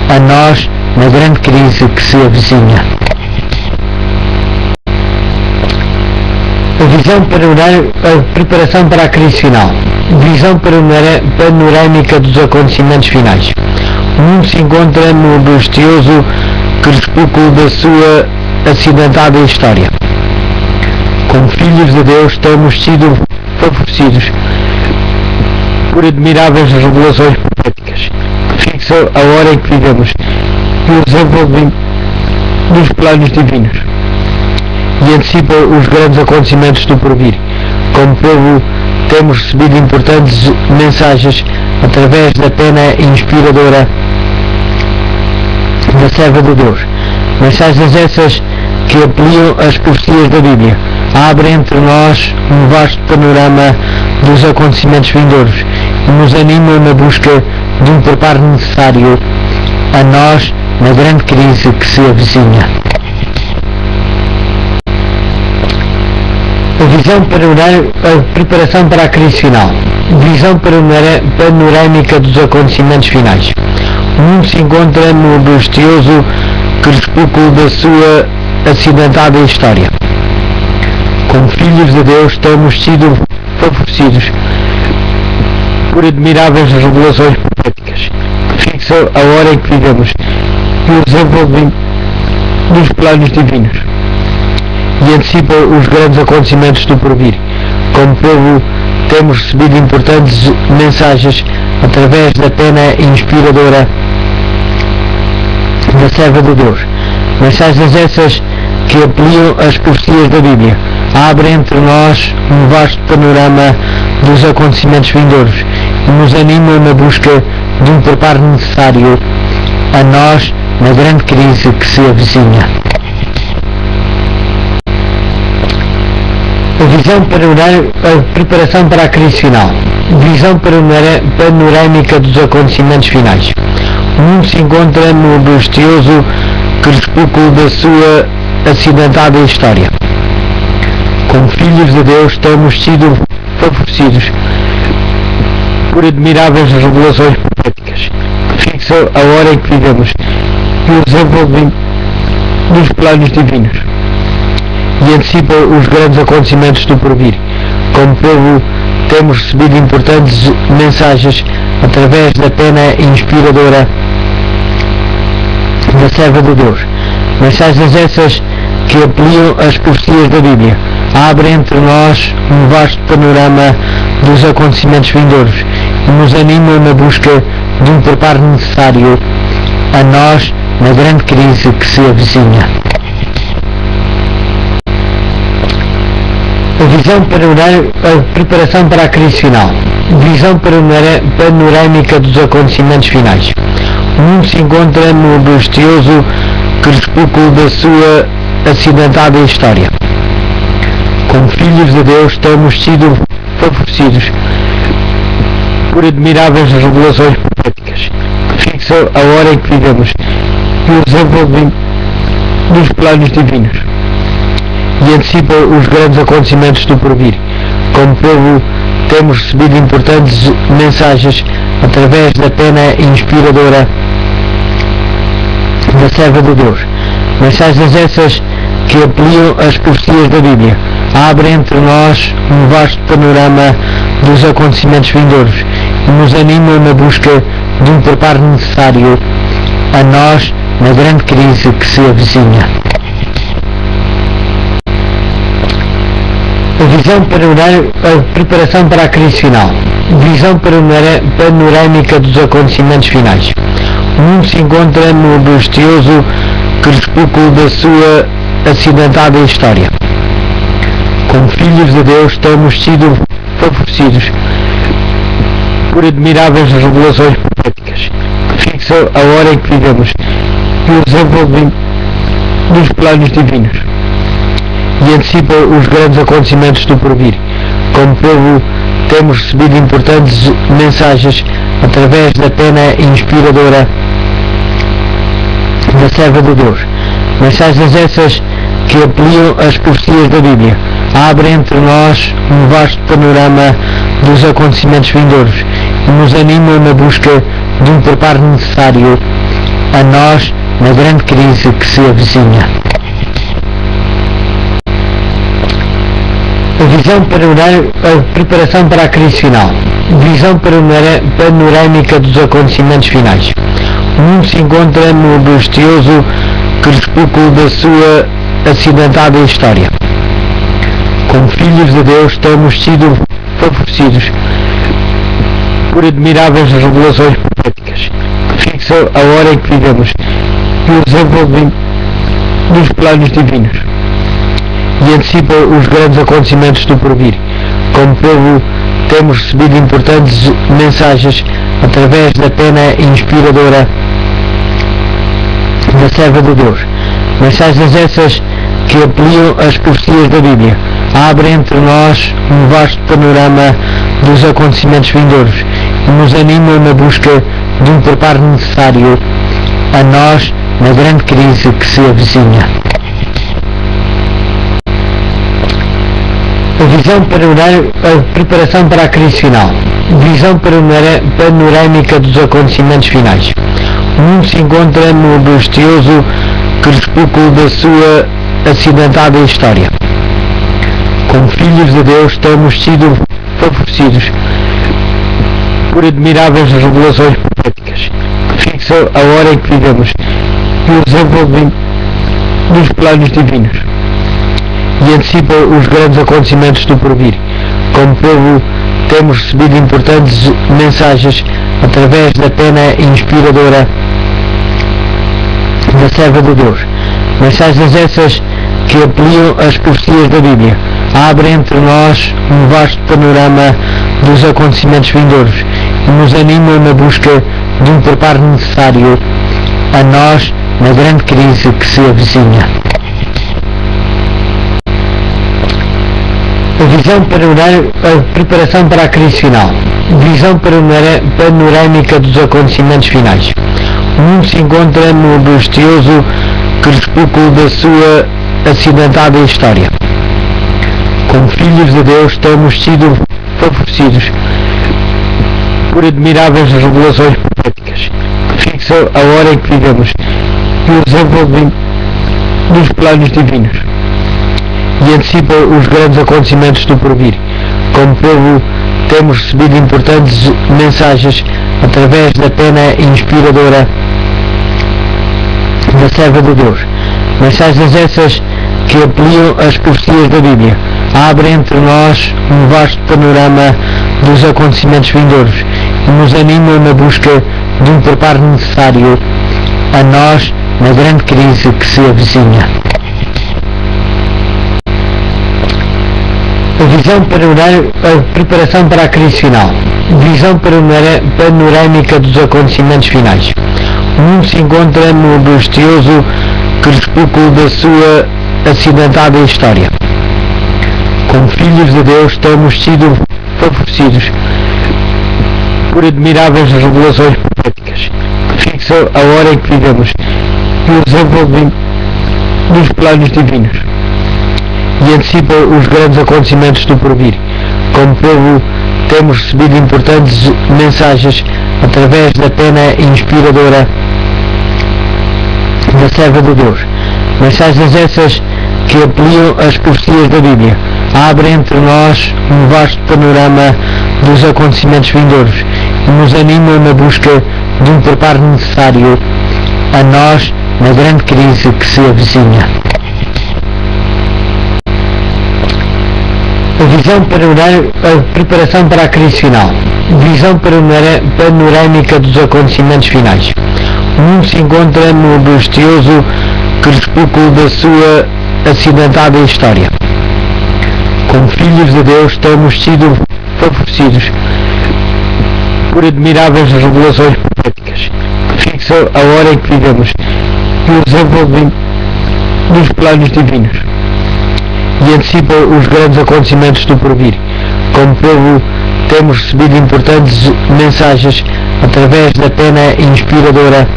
a nós na grande crise que se avizinha. A visão preparação para a crise final. Visão panorâmica dos acontecimentos finais. O mundo se encontra no angustioso crepúsculo da sua acidentada história. Como filhos de Deus temos sido favorecidos por admiráveis revelações proféticas que fixam a hora em que vivemos e o desenvolvimento dos planos divinos e antecipam os grandes acontecimentos do porvir. Como povo temos recebido importantes mensagens através da pena inspiradora da serva de Deus. Mensagens essas que ampliam as profecias da Bíblia, abrem entre nós um vasto panorama dos acontecimentos vindouros e nos animam na busca de um preparo necessário a nós na grande crise que se avizinha. A visão preparação para a crise final. Visão panorâmica dos acontecimentos finais. O mundo se encontra no angustioso crepúsculo da sua acidentada história. Como filhos de Deus temos sido favorecidos por admiráveis revelações proféticas que fixam a hora em que vivemos e o desenvolvimento dos planos divinos e antecipam os grandes acontecimentos do porvir. Como povo temos recebido importantes mensagens através da pena inspiradora da serva de Deus. Mensagens essas que ampliam as profecias da Bíblia, abrem entre nós um vasto panorama dos acontecimentos vindouros e nos animam na busca de um preparo necessário a nós na grande crise que se avizinha. A visão preparação para a crise final. Visão panorâmica dos acontecimentos finais. O mundo se encontra no angustioso crepúsculo da sua acidentada história. Como filhos de Deus temos sido favorecidos por admiráveis revelações proféticas que fixam a hora em que vivemos e os envolvem nos planos divinos e antecipam os grandes acontecimentos do porvir. Como povo temos recebido importantes mensagens através da pena inspiradora da serva de Deus. Mensagens essas que ampliam as profecias da Bíblia, abrem entre nós um vasto panorama dos acontecimentos vindouros e nos animam na busca de um preparo necessário a nós na grande crise que se avizinha. A visão preparação para a crise final. Visão panorâmica dos acontecimentos finais. O mundo se encontra no angustioso crepúsculo da sua acidentada história. Como filhos de Deus temos sido favorecidos por admiráveis revelações proféticas que fixam a hora em que vivemos e os envolvem nos planos divinos e antecipam os grandes acontecimentos do porvir. Como povo temos recebido importantes mensagens através da pena inspiradora da serva de Deus. Mensagens essas que ampliam as profecias da Bíblia, abrem entre nós um vasto panorama dos acontecimentos vindouros e nos animam na busca de um preparo necessário a nós na grande crise que se avizinha. A visão preparação para a crise final. Visão panorâmica dos acontecimentos finais. O mundo se encontra no angustioso crepúsculo da sua acidentada história. Como filhos de Deus temos sido favorecidos por admiráveis revelações proféticas que fixam a hora em que vivemos e os envolvem nos planos divinos e antecipam os grandes acontecimentos do porvir. Como povo temos recebido importantes mensagens através da pena inspiradora da serva de Deus. Mensagens essas que ampliam as profecias da Bíblia, abrem entre nós um vasto panorama dos acontecimentos vindouros e nos animam na busca de um preparo necessário a nós na grande crise que se avizinha. A visão preparação para a crise final. Visão panorâmica dos acontecimentos finais. O mundo se encontra no angustioso crepúsculo da sua acidentada história. Como filhos de Deus temos sido favorecidos por admiráveis revelações proféticas que fixam a hora em que vivemos e os envolvem nos planos divinos e antecipam os grandes acontecimentos do porvir. Como povo temos recebido importantes mensagens através da pena inspiradora da serva de Deus. Mensagens essas que ampliam as profecias da Bíblia, abrem entre nós um vasto panorama dos acontecimentos vindouros e nos animam na busca de um preparo necessário a nós na grande crise que se avizinha. A visão preparação para a crise final. Visão panorâmica dos acontecimentos finais. O mundo se encontra no angustioso crepúsculo da sua acidentada história. Como filhos de Deus temos sido favorecidos por admiráveis revelações proféticas que fixam a hora em que vivemos e os envolvem nos planos divinos e antecipam os grandes acontecimentos do porvir. Como povo temos recebido importantes mensagens através da pena inspiradora da serva de Deus. Mensagens essas que ampliam as profecias da Bíblia, abrem entre nós um vasto panorama dos acontecimentos vindouros e nos animam na busca de um preparo necessário a nós na grande crise que se avizinha. A A visão preparação para a crise final. Visão panorâmica dos acontecimentos finais. O mundo se encontra no angustioso crepúsculo da sua acidentada história. Como filhos de Deus temos sido favorecidos por admiráveis revelações proféticas que fixam a hora em que vivemos e os envolvem nos planos divinos e antecipam os grandes acontecimentos do porvir. Como povo temos recebido importantes mensagens através da pena inspiradora da serva de Deus. Mensagens essas que ampliam as profecias da Bíblia, abrem entre nós um vasto panorama dos acontecimentos vindouros e nos animam na busca de um preparo necessário a nós na grande crise que se avizinha. A visão preparação para a crise final. Visão panorâmica dos acontecimentos finais. O mundo se encontra no angustioso crepúsculo da sua acidentada história. Como filhos de Deus temos sido favorecidos por admiráveis revelações proféticas que fixam a hora em que vivemos e os envolvem nos planos divinos e antecipam os grandes acontecimentos do porvir. Como povo temos recebido importantes mensagens através da pena inspiradora da serva de Deus. Mensagens essas que ampliam as profecias da Bíblia, abrem entre nós um vasto panorama dos acontecimentos vindouros e nos animam na busca de um preparo necessário a nós na grande crise que se avizinha. A visão preparação para a crise final. Visão panorâmica dos acontecimentos finais. O mundo se encontra no angustioso crepúsculo da sua acidentada história. Como filhos de Deus temos sido favorecidos por admiráveis revelações proféticas que fixam a hora em que vivemos e os envolvem nos planos divinos e antecipam os grandes acontecimentos do porvir. Como povo temos recebido importantes mensagens através da pena inspiradora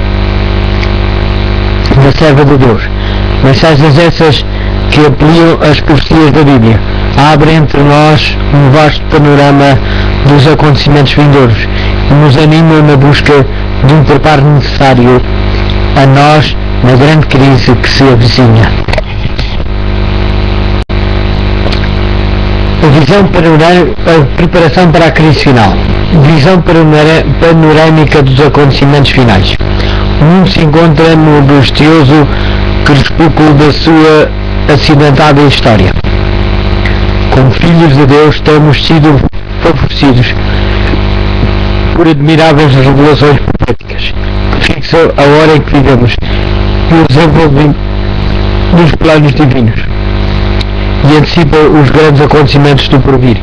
da serva de Deus. Mensagens essas que ampliam as profecias da Bíblia, abrem entre nós um vasto panorama dos acontecimentos vindouros e nos animam na busca de um preparo necessário a nós na grande crise que se avizinha. A visão preparação para a crise final. Visão panorâmica dos acontecimentos finais. O mundo se encontra no angustioso crepúsculo da sua acidentada história. Como filhos de Deus temos sido favorecidos por admiráveis revelações proféticas que fixam a hora em que vivemos e os envolvem nos planos divinos e antecipam os grandes acontecimentos do porvir.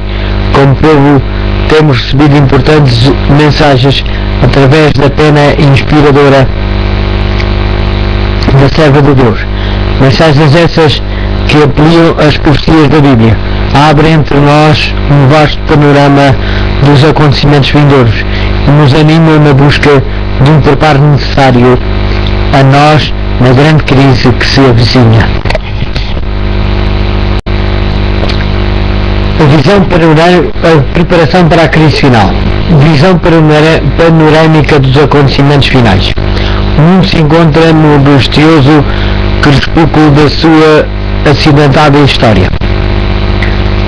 Como povo temos recebido importantes mensagens através da pena inspiradora da serva de Deus. Mensagens essas que ampliam as profecias da Bíblia, abrem entre nós um vasto panorama dos acontecimentos vindouros e nos animam na busca de um preparo necessário a nós na grande crise que se avizinha. A visão preparação para a crise final. Visão panorâmica dos acontecimentos finais. O mundo se encontra no angustioso crepúsculo da sua acidentada história.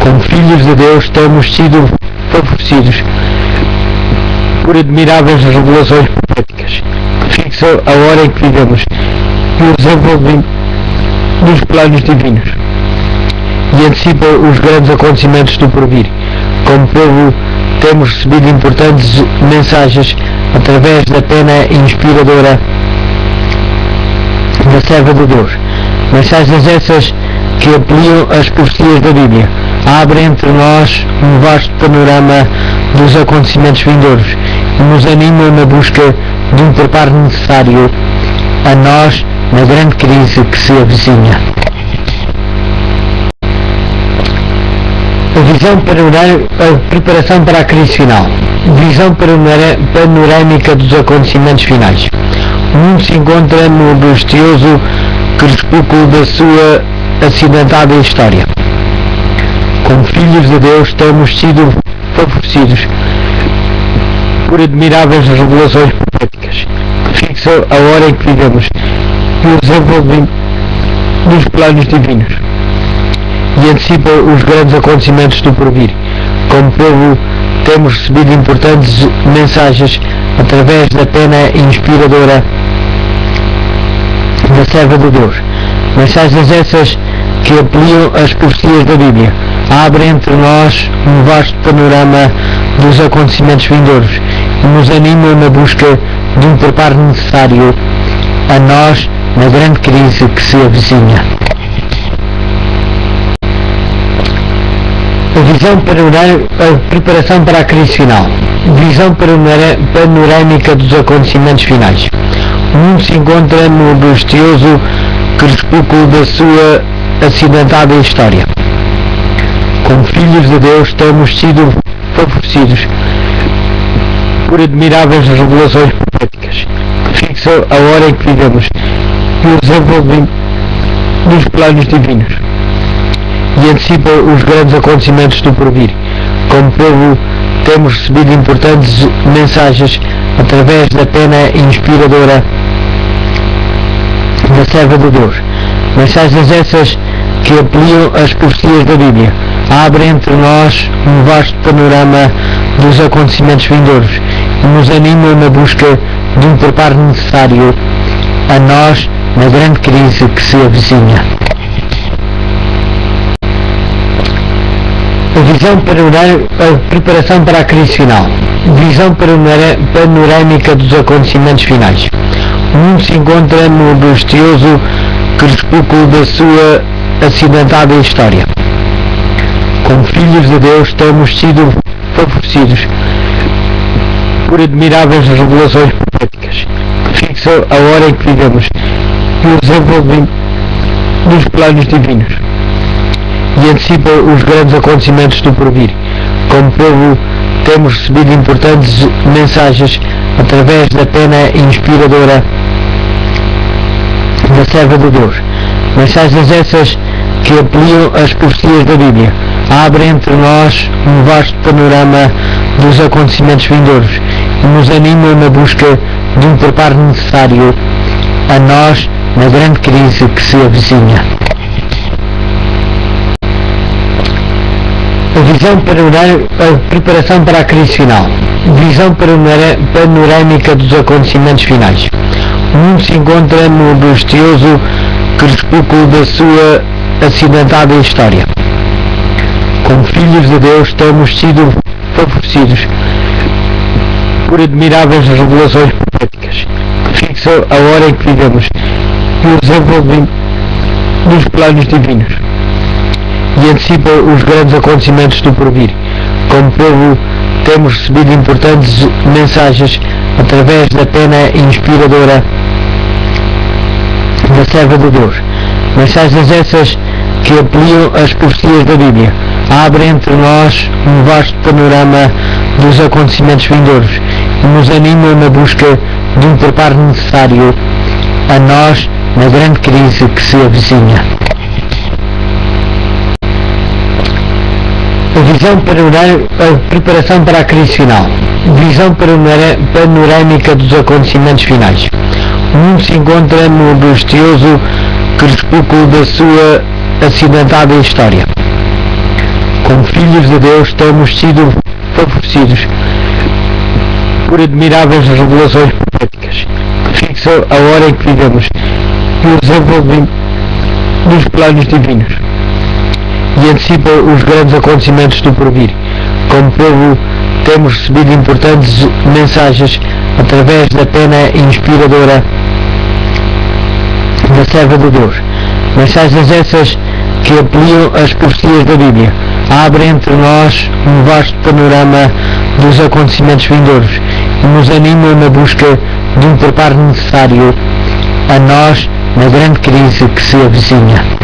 Como filhos de Deus temos sido favorecidos por admiráveis revelações proféticas que fixam a hora em que vivemos e os envolvem nos planos divinos e antecipam os grandes acontecimentos do porvir. Como povo temos recebido importantes mensagens através da pena inspiradora da serva de Deus. Mensagens essas que ampliam as profecias da Bíblia, abrem entre nós um vasto panorama dos acontecimentos vindouros e nos animam na busca de um preparo necessário a nós na grande crise que se avizinha. A visão a preparação para a crise final. Visão panorâmica dos acontecimentos finais. O mundo se encontra no angustioso crepúsculo da sua acidentada história. Como filhos de Deus temos sido favorecidos por admiráveis revelações proféticas que fixam a hora em que vivemos e o desenvolvimento dos planos divinos e antecipam os grandes acontecimentos do porvir. Como povo temos recebido importantes mensagens através da pena inspiradora da serva de Deus. Mensagens essas que ampliam as profecias da Bíblia, abrem entre nós um vasto panorama dos acontecimentos vindouros e nos animam na busca de um preparo necessário a nós na grande crise que se avizinha. A visão a preparação para a crise final. Visão panorâmica dos acontecimentos finais. O mundo se encontra no angustioso crepúsculo da sua acidentada história. Como filhos de Deus temos sido favorecidos por admiráveis revelações proféticas que fixam a hora em que vivemos e o desenvolvimento dos planos divinos e antecipam os grandes acontecimentos do porvir. Como povo temos recebido importantes mensagens através da pena inspiradora da serva de Deus. Mensagens essas que ampliam as profecias da Bíblia, abrem entre nós um vasto panorama dos acontecimentos vindouros e nos animam na busca de um preparo necessário a nós na grande crise que se avizinha. A visão a preparação para a crise final. Visão panorâmica dos acontecimentos finais. O mundo se encontra no angustioso crepúsculo da sua acidentada história. Como filhos de Deus temos sido favorecidos por admiráveis revelações proféticas que fixam a hora em que vivemos e o desenvolvimento dos planos divinos e antecipam os grandes acontecimentos do porvir. Como povo temos recebido importantes mensagens através da pena inspiradora da serva de Deus. Mensagens essas que ampliam as profecias da Bíblia, abrem entre nós um vasto panorama dos acontecimentos vindouros e nos animam na busca de um preparo necessário a nós na grande crise que se avizinha. A visão a preparação para a crise final. Visão panorâmica dos acontecimentos finais. O mundo se encontra no angustioso crepúsculo da sua acidentada história. Como filhos de Deus temos sido favorecidos por admiráveis revelações proféticas que fixam a hora em que vivemos e o desenvolvimento dos planos divinos e antecipam os grandes acontecimentos do porvir. Como povo temos recebido importantes mensagens através da pena inspiradora da serva de Deus. Mensagens essas que ampliam as profecias da Bíblia, abrem entre nós um vasto panorama dos acontecimentos vindouros e nos animam na busca de um preparo necessário a nós na grande crise que se avizinha. A visão a preparação para a crise final. Visão panorâmica dos acontecimentos finais. O mundo se encontra no angustioso crepúsculo da sua acidentada história. Como filhos de Deus temos sido favorecidos por admiráveis revelações proféticas que fixam a hora em que vivemos e o desenvolvimento dos planos divinos e antecipam os grandes acontecimentos do porvir. Como povo temos recebido importantes mensagens através da pena inspiradora da serva de Deus. Mensagens essas que ampliam as profecias da Bíblia, abrem entre nós um vasto panorama dos acontecimentos vindouros e nos animam na busca de um preparo necessário a nós na grande crise que se avizinha.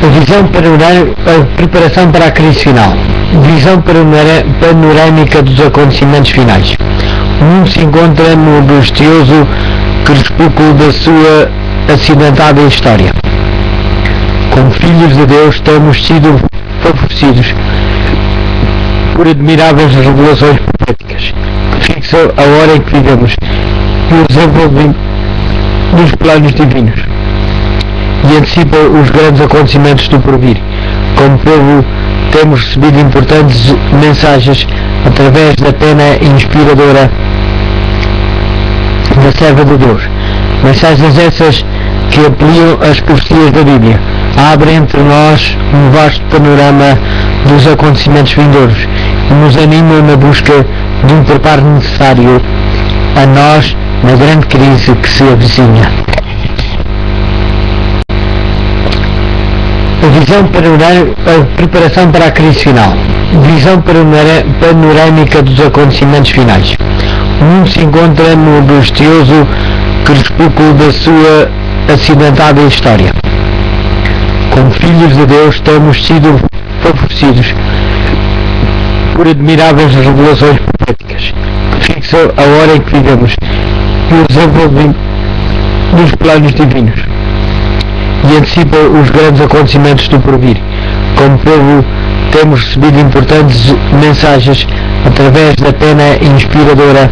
A visão a preparação para a crise final. Visão panorâmica dos acontecimentos finais. O mundo se encontra no angustioso crepúsculo da sua acidentada história. Como filhos de Deus temos sido favorecidos por admiráveis revelações proféticas que fixam a hora em que vivemos e o desenvolvimento dos planos divinos e antecipam os grandes acontecimentos do porvir. Como povo temos recebido importantes mensagens através da pena inspiradora da serva de Deus. Mensagens essas que ampliam as profecias da Bíblia, abrem entre nós um vasto panorama dos acontecimentos vindouros e nos animam na busca de um preparo necessário a nós na grande crise que se avizinha. A visão a preparação para a crise final. Visão panorâmica dos acontecimentos finais. O mundo se encontra no angustioso crepúsculo da sua acidentada história. Como filhos de Deus temos sido favorecidos por admiráveis revelações proféticas que fixam a hora em que vivemos e o desenvolvimento dos planos divinos e antecipam os grandes acontecimentos do porvir. Como povo temos recebido importantes mensagens através da pena inspiradora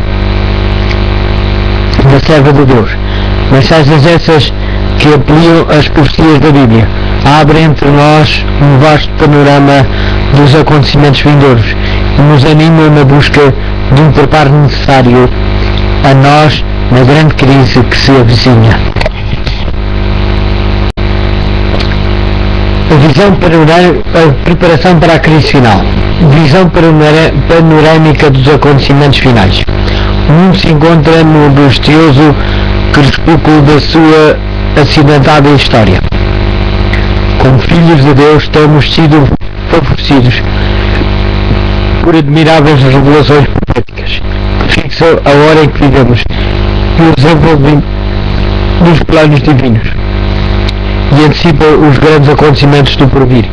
da serva de Deus. Mensagens essas que ampliam as profecias da Bíblia, abrem entre nós um vasto panorama dos acontecimentos vindouros e nos animam na busca de um preparo necessário a nós na grande crise que se avizinha. A visão a preparação para a crise final. Visão panorâmica dos acontecimentos finais. O mundo se encontra no angustioso crepúsculo da sua acidentada história. Como filhos de Deus temos sido favorecidos por admiráveis revelações proféticas que fixam a hora em que vivemos e o desenvolvimento dos planos divinos e antecipam os grandes acontecimentos do porvir.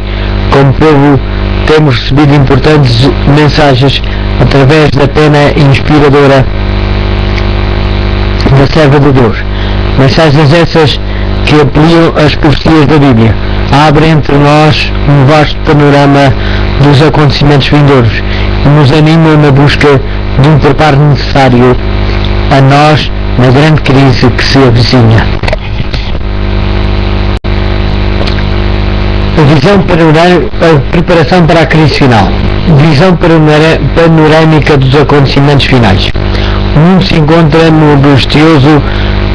Como povo temos recebido importantes mensagens através da pena inspiradora da serva de Deus. Mensagens essas que ampliam as profecias da Bíblia, abrem entre nós um vasto panorama dos acontecimentos vindouros e nos animam na busca de um preparo necessário a nós na grande crise que se avizinha. A visão a preparação para a crise final. Visão panorâmica dos acontecimentos finais. O mundo se encontra no angustioso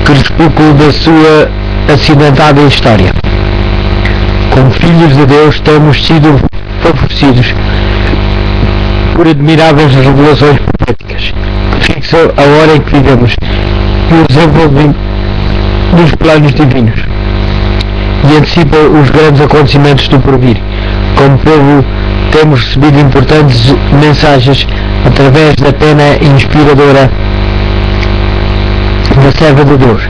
crepúsculo da sua acidentada história. Como filhos de Deus temos sido favorecidos por admiráveis revelações proféticas que fixam a hora em que vivemos e o desenvolvimento dos planos divinos e antecipam os grandes acontecimentos do porvir. Como povo temos recebido importantes mensagens através da pena inspiradora da serva de Deus.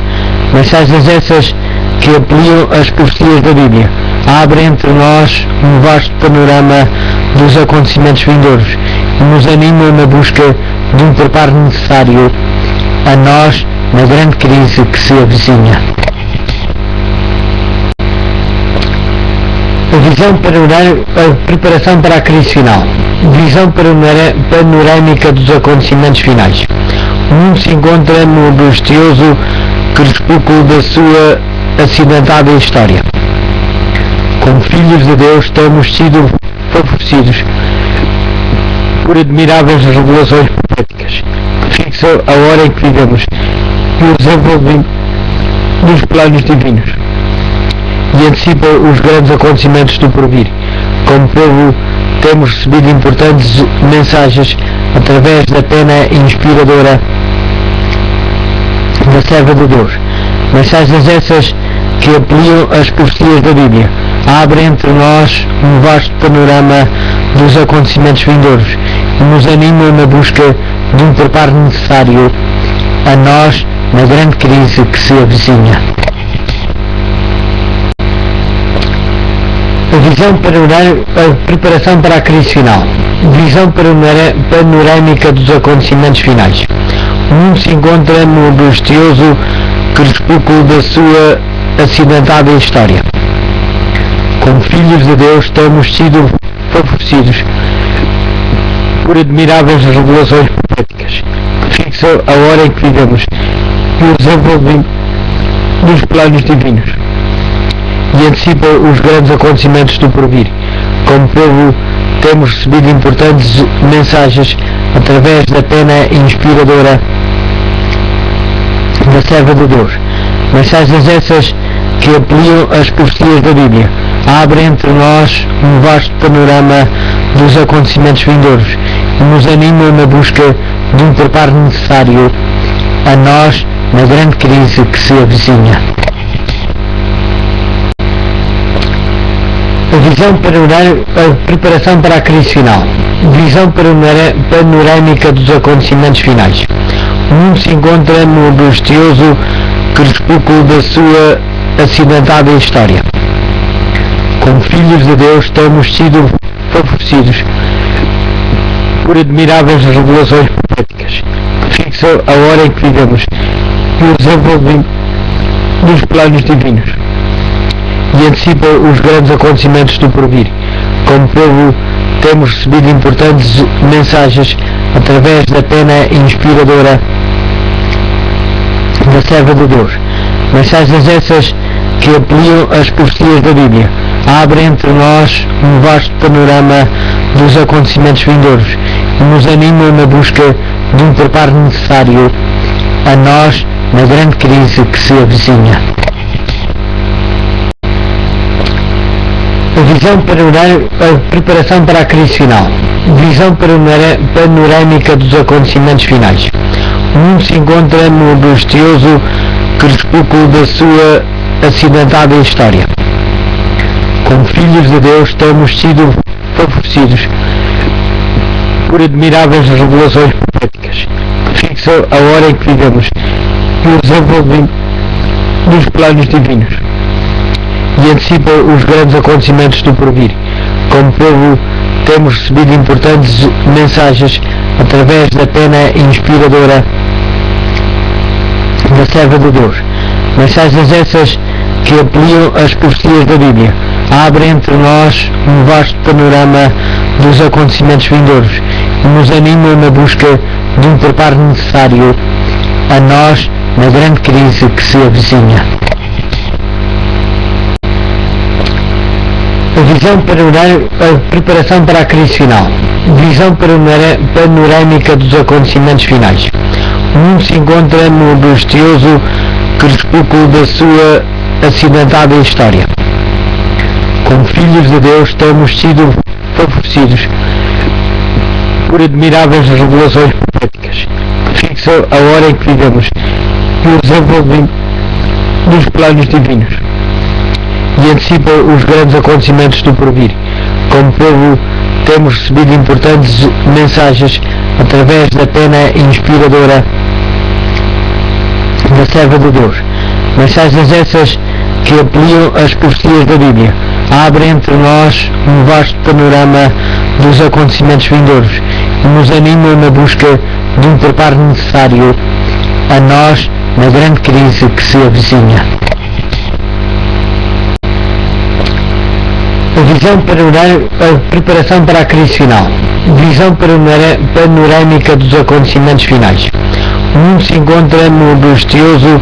Mensagens essas que ampliam as profecias da Bíblia, abrem entre nós um vasto panorama dos acontecimentos vindouros e nos animam na busca de um preparo necessário a nós na grande crise que se avizinha. A visão a preparação para a crise final. Visão panorâmica dos acontecimentos finais. O mundo se encontra no angustioso crepúsculo da sua acidentada história. Como filhos de Deus temos sido favorecidos por admiráveis revelações proféticas que fixam a hora em que vivemos e o desenvolvimento dos planos divinos e antecipam os grandes acontecimentos do porvir. Como povo temos recebido importantes mensagens através da pena inspiradora da serva de Deus. Mensagens essas que ampliam as profecias da Bíblia, abrem entre nós um vasto panorama dos acontecimentos vindouros e nos animam na busca de um preparo necessário a nós na grande crise que se avizinha. A visão preparação para a crise final. Visão panorâmica dos acontecimentos finais. O mundo se encontra no angustioso crepúsculo da sua acidentada história. Como filhos de Deus temos sido favorecidos por admiráveis revelações proféticas que fixam a hora em que vivemos e o desenvolvimento dos planos divinos e antecipam os grandes acontecimentos do porvir. Como povo temos recebido importantes mensagens através da pena inspiradora da serva de Deus. Mensagens essas que ampliam as profecias da Bíblia, abrem entre nós um vasto panorama dos acontecimentos vindouros e nos animam na busca de um preparo necessário a nós na grande crise que se avizinha. A visão preparação para a crise final. Visão panorâmica dos acontecimentos finais. O mundo se encontra no angustioso crepúsculo da sua acidentada história. Como filhos de Deus temos sido favorecidos por admiráveis revelações proféticas que fixam a hora em que vivemos e o desenvolvimento dos planos divinos e antecipam os grandes acontecimentos do porvir. Como povo temos recebido importantes mensagens através da pena inspiradora da serva de Deus. Mensagens essas que ampliam as profecias da Bíblia, abrem entre nós um vasto panorama dos acontecimentos vindouros e nos animam na busca de um preparo necessário a nós na grande crise que se avizinha. A visão preparação para a crise final. Visão panorâmica dos acontecimentos finais. O mundo se encontra no angustioso crepúsculo da sua acidentada história. Como filhos de Deus temos sido favorecidos por admiráveis revelações proféticas que fixam a hora em que vivemos e o desenvolvimento dos planos divinos e antecipam os grandes acontecimentos do porvir. Como povo temos recebido importantes mensagens através da pena inspiradora da serva de Deus. Mensagens essas que ampliam as profecias da Bíblia, abrem entre nós um vasto panorama dos acontecimentos vindouros e nos animam na busca de um preparo necessário a nós na grande crise que se avizinha. A visão preparação para a crise final. Visão panorâmica dos acontecimentos finais. O mundo se encontra no angustioso crepúsculo da sua acidentada história. Como filhos de Deus temos sido favorecidos por admiráveis revelações proféticas que fixam a hora em que vivemos e o desenvolvimento dos planos divinos e antecipam os grandes acontecimentos do porvir. Como povo temos recebido importantes mensagens através da pena inspiradora da serva de Deus. Mensagens essas que ampliam as profecias da Bíblia, abrem entre nós um vasto panorama dos acontecimentos vindouros e nos animam na busca de um preparo necessário a nós na grande crise que se avizinha. A visão preparação para a crise final. Visão panorâmica dos acontecimentos finais. O mundo se encontra no angustioso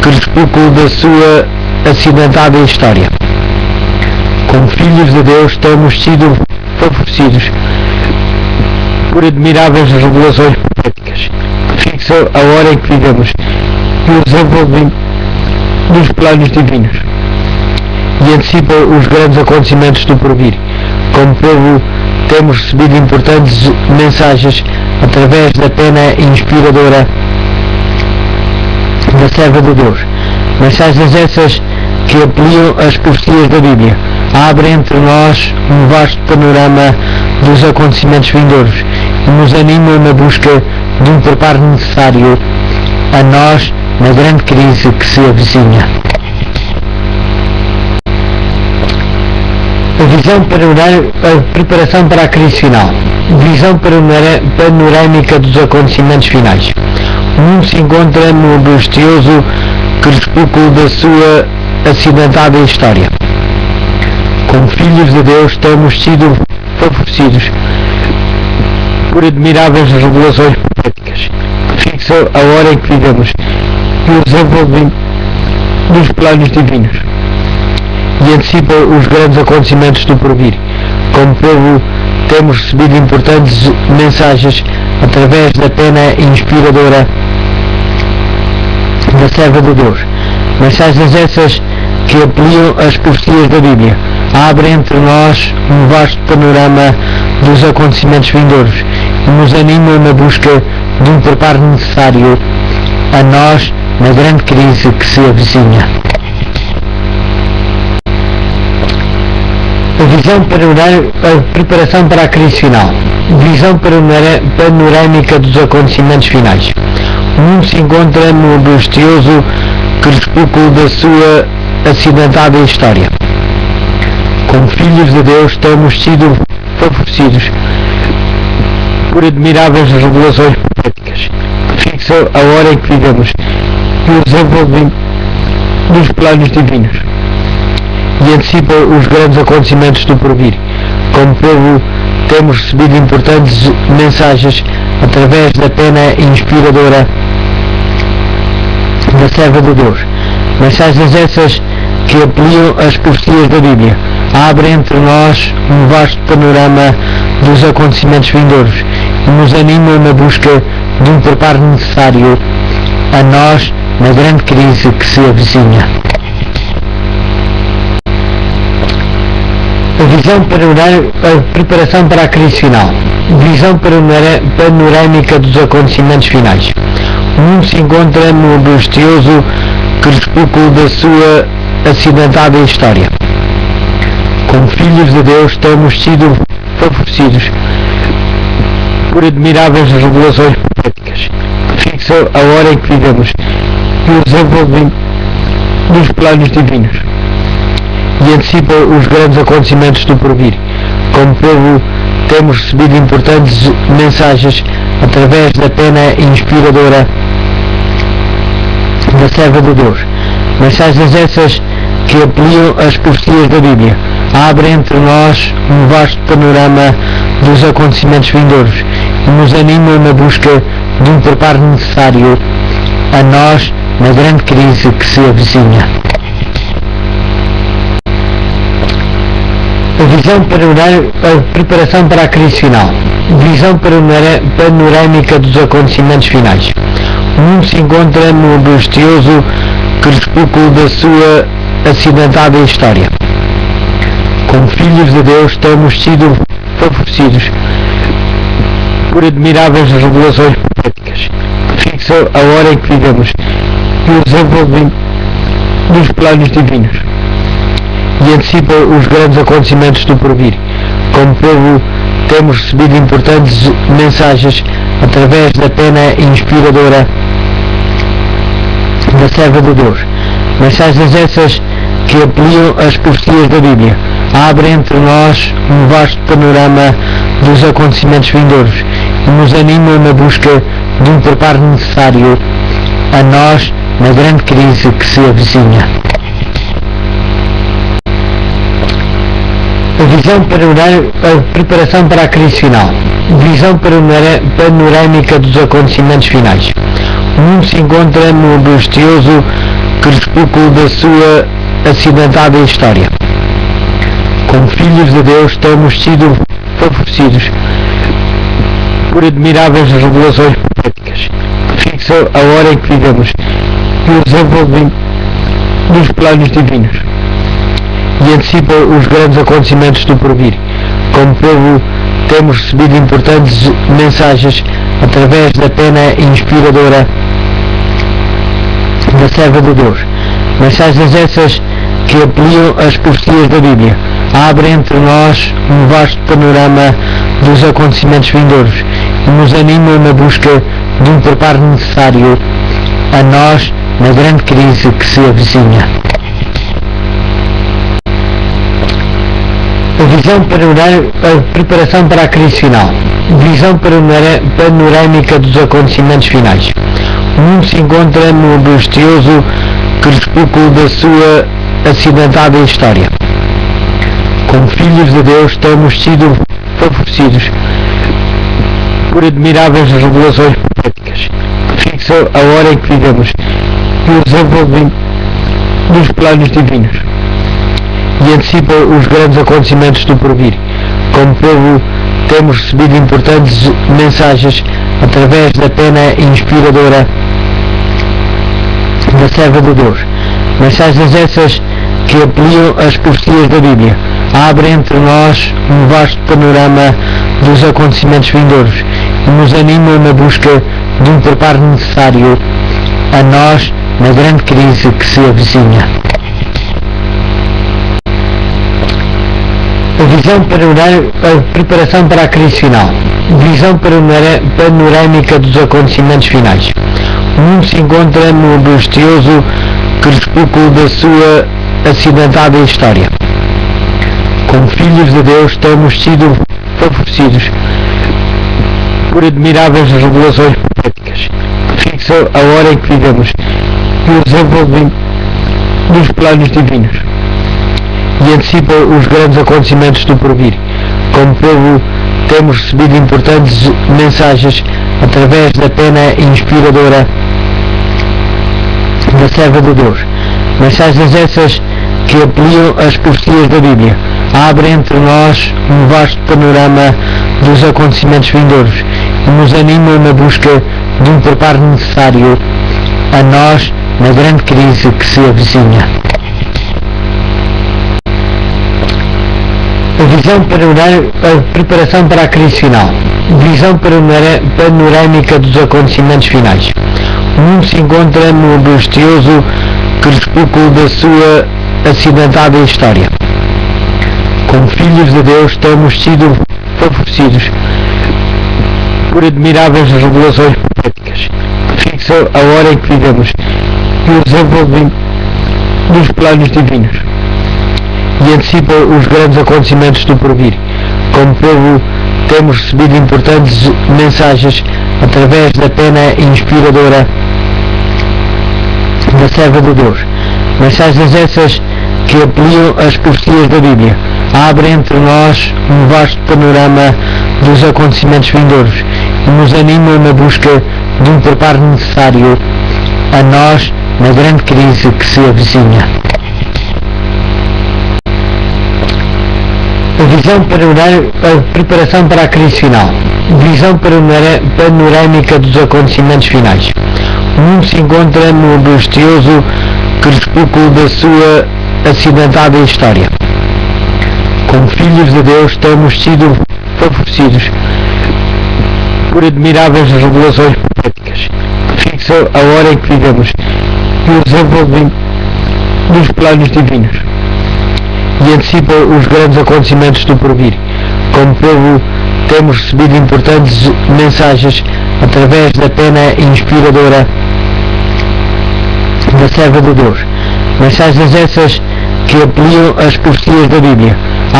crepúsculo da sua acidentada história. Como filhos de Deus temos sido favorecidos por admiráveis revelações proféticas que fixam a hora em que vivemos e o desenvolvimento dos planos divinos e antecipam os grandes acontecimentos do porvir. Como povo temos recebido importantes mensagens através da pena inspiradora da serva de Deus. Mensagens essas que ampliam as profecias da Bíblia, abrem entre nós um vasto panorama dos acontecimentos vindouros e nos animam na busca de um preparo necessário a nós na grande crise que se avizinha. A visão preparação para a crise final. Visão panorâmica dos acontecimentos finais. O mundo se encontra no angustioso crepúsculo da sua acidentada história. Como filhos de Deus temos sido favorecidos por admiráveis revelações proféticas que fixam a hora em que vivemos e o desenvolvimento dos planos divinos e antecipam os grandes acontecimentos do porvir. Como povo temos recebido importantes mensagens através da pena inspiradora da serva de Deus. Mensagens essas que ampliam as profecias da Bíblia, abrem entre nós um vasto panorama dos acontecimentos vindouros e nos animam na busca de um preparo necessário a nós na grande crise que se avizinha. A visão preparação para a crise final. Visão panorâmica dos acontecimentos finais. O mundo se encontra no angustioso crepúsculo da sua acidentada história. Como filhos de Deus temos sido favorecidos por admiráveis revelações proféticas que fixam a hora em que vivemos e o desenvolvimento dos planos divinos e antecipam os grandes acontecimentos do porvir. Como povo temos recebido importantes mensagens através da pena inspiradora da serva de Deus. Mensagens essas que ampliam as profecias da Bíblia, abrem entre nós um vasto panorama dos acontecimentos vindouros e nos animam na busca de um preparo necessário a nós na grande crise que se avizinha. A visão preparação para a crise final. Visão panorâmica dos acontecimentos finais. O mundo se encontra no angustioso crepúsculo da sua acidentada história. Como filhos de Deus temos sido favorecidos por admiráveis revelações proféticas que fixam a hora em que vivemos e o desenvolvimento dos planos divinos e antecipam os grandes acontecimentos do porvir. Como povo temos recebido importantes mensagens através da pena inspiradora da serva de Deus. Mensagens essas que ampliam as profecias da Bíblia, abrem entre nós um vasto panorama dos acontecimentos vindouros e nos animam na busca de um preparo necessário a nós na grande crise que se avizinha. A visão preparação para a crise final. Visão panorâmica dos acontecimentos finais. O mundo se encontra no angustioso crepúsculo da sua acidentada história. Como filhos de Deus temos sido favorecidos por admiráveis revelações proféticas que fixam a hora em que vivemos e o desenvolvimento dos planos divinos e antecipam os grandes acontecimentos do porvir. Como povo temos recebido importantes mensagens através da pena inspiradora da serva de Deus. Mensagens essas que ampliam as profecias da Bíblia, abrem entre nós um vasto panorama dos acontecimentos vindouros e nos animam na busca de um preparo necessário a nós na grande crise que se avizinha. A visão preparação para a crise final. Visão panorâmica dos acontecimentos finais. O mundo se encontra no angustioso crepúsculo da sua acidentada história. Como filhos de Deus temos sido favorecidos por admiráveis revelações proféticas que fixam a hora em que vivemos e o desenvolvimento dos planos divinos e antecipam os grandes acontecimentos do porvir. Como povo temos recebido importantes mensagens através da pena inspiradora da serva de Deus. Mensagens essas que ampliam as profecias da Bíblia, abrem entre nós um vasto panorama dos acontecimentos vindouros e nos animam na busca de um preparo necessário a nós na grande crise que se avizinha. A visão preparação para a crise final. Visão panorâmica dos acontecimentos finais. O mundo se encontra no angustioso crepúsculo da sua acidentada história. Como filhos de Deus temos sido favorecidos por admiráveis revelações proféticas que fixam a hora em que vivemos e o desenvolvimento dos planos divinos e antecipam os grandes acontecimentos do porvir. Como povo temos recebido importantes mensagens através da pena inspiradora da serva de Deus. Mensagens essas que ampliam as profecias da Bíblia, abrem entre nós um vasto panorama dos acontecimentos vindouros e nos animam na busca de um preparo necessário a nós na grande crise que se avizinha. A visão preparação para a crise final. Visão panorâmica dos acontecimentos finais. O mundo se encontra no angustioso crepúsculo da sua acidentada história. Como filhos de Deus temos sido favorecidos por admiráveis revelações proféticas que fixam a hora em que vivemos e o desenvolvimento dos planos divinos e antecipam os grandes acontecimentos do porvir. Como povo temos recebido importantes mensagens através da pena inspiradora da serva de Deus. Mensagens essas que ampliam as profecias da Bíblia, abrem entre nós um vasto panorama dos acontecimentos vindouros e nos animam na busca de um preparo necessário a nós na grande crise que se avizinha. A visão preparação para a crise final. Visão panorâmica dos acontecimentos finais. O mundo se encontra no angustioso crepúsculo da sua acidentada história. Como filhos de Deus temos sido favorecidos por admiráveis revelações proféticas que fixam a hora em que vivemos e o desenvolvimento dos planos divinos e antecipam os grandes acontecimentos do porvir. Como povo temos recebido importantes mensagens através da pena inspiradora da serva de Deus. Mensagens essas que ampliam as profecias da Bíblia, abrem entre nós um vasto panorama dos acontecimentos vindouros e nos animam na busca de um preparo necessário a nós na grande crise que se avizinha. A visão preparação para a crise final. Visão panorâmica dos acontecimentos finais. O mundo se encontra no angustioso crepúsculo da sua acidentada história. Como filhos de Deus temos sido favorecidos por admiráveis revelações proféticas que fixam a hora em que vivemos e o desenvolvimento dos planos divinos e antecipam os grandes acontecimentos do porvir. Como povo temos recebido importantes mensagens através da pena inspiradora da serva de Deus. Mensagens essas que ampliam as profecias da Bíblia,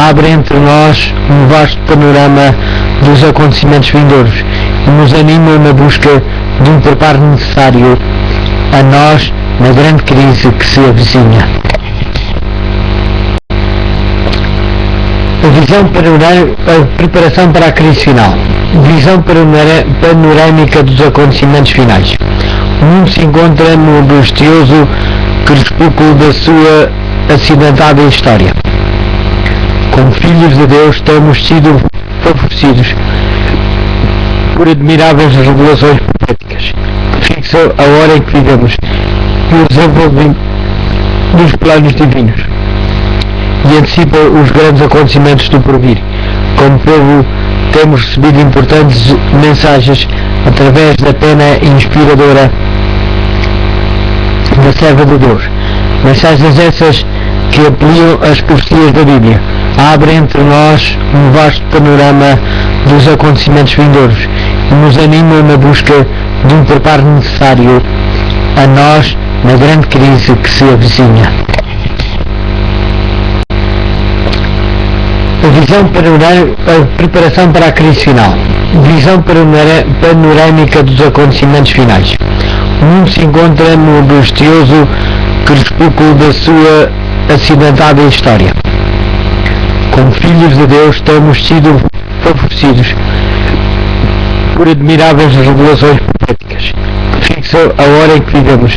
abrem entre nós um vasto panorama dos acontecimentos vindouros e nos animam na busca de um preparo necessário a nós na grande crise que se avizinha. A visão preparação para a crise final. Visão panorâmica dos acontecimentos finais. O mundo se encontra no angustioso crepúsculo da sua acidentada história. Como filhos de Deus temos sido favorecidos por admiráveis revelações proféticas que fixam a hora em que vivemos e o desenvolvimento dos planos divinos e antecipam os grandes acontecimentos do porvir. Como povo temos recebido importantes mensagens através da pena inspiradora da serva de Deus. Mensagens essas que ampliam as profecias da Bíblia, abrem entre nós um vasto panorama dos acontecimentos vindouros e nos animam na busca de um preparo necessário a nós na grande crise que se avizinha. A Visão preparação para a crise final. Visão panorâmica dos acontecimentos finais. O mundo se encontra no angustioso crepúsculo da sua acidentada história. Como filhos de Deus temos sido favorecidos por admiráveis revelações proféticas que fixam a hora em que vivemos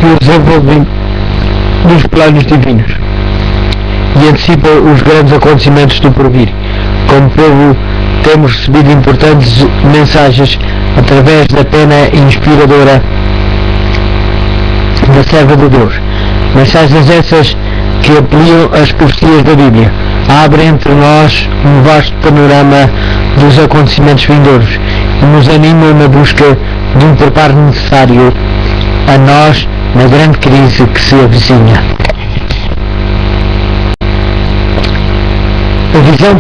e o desenvolvimento dos planos divinos e antecipam os grandes acontecimentos do porvir. Como povo temos recebido importantes mensagens através da pena inspiradora da serva de Deus. Mensagens essas que ampliam as profecias da Bíblia, abrem entre nós um vasto panorama dos acontecimentos vindouros e nos animam na busca de um preparo necessário a nós na grande crise que se avizinha. A visão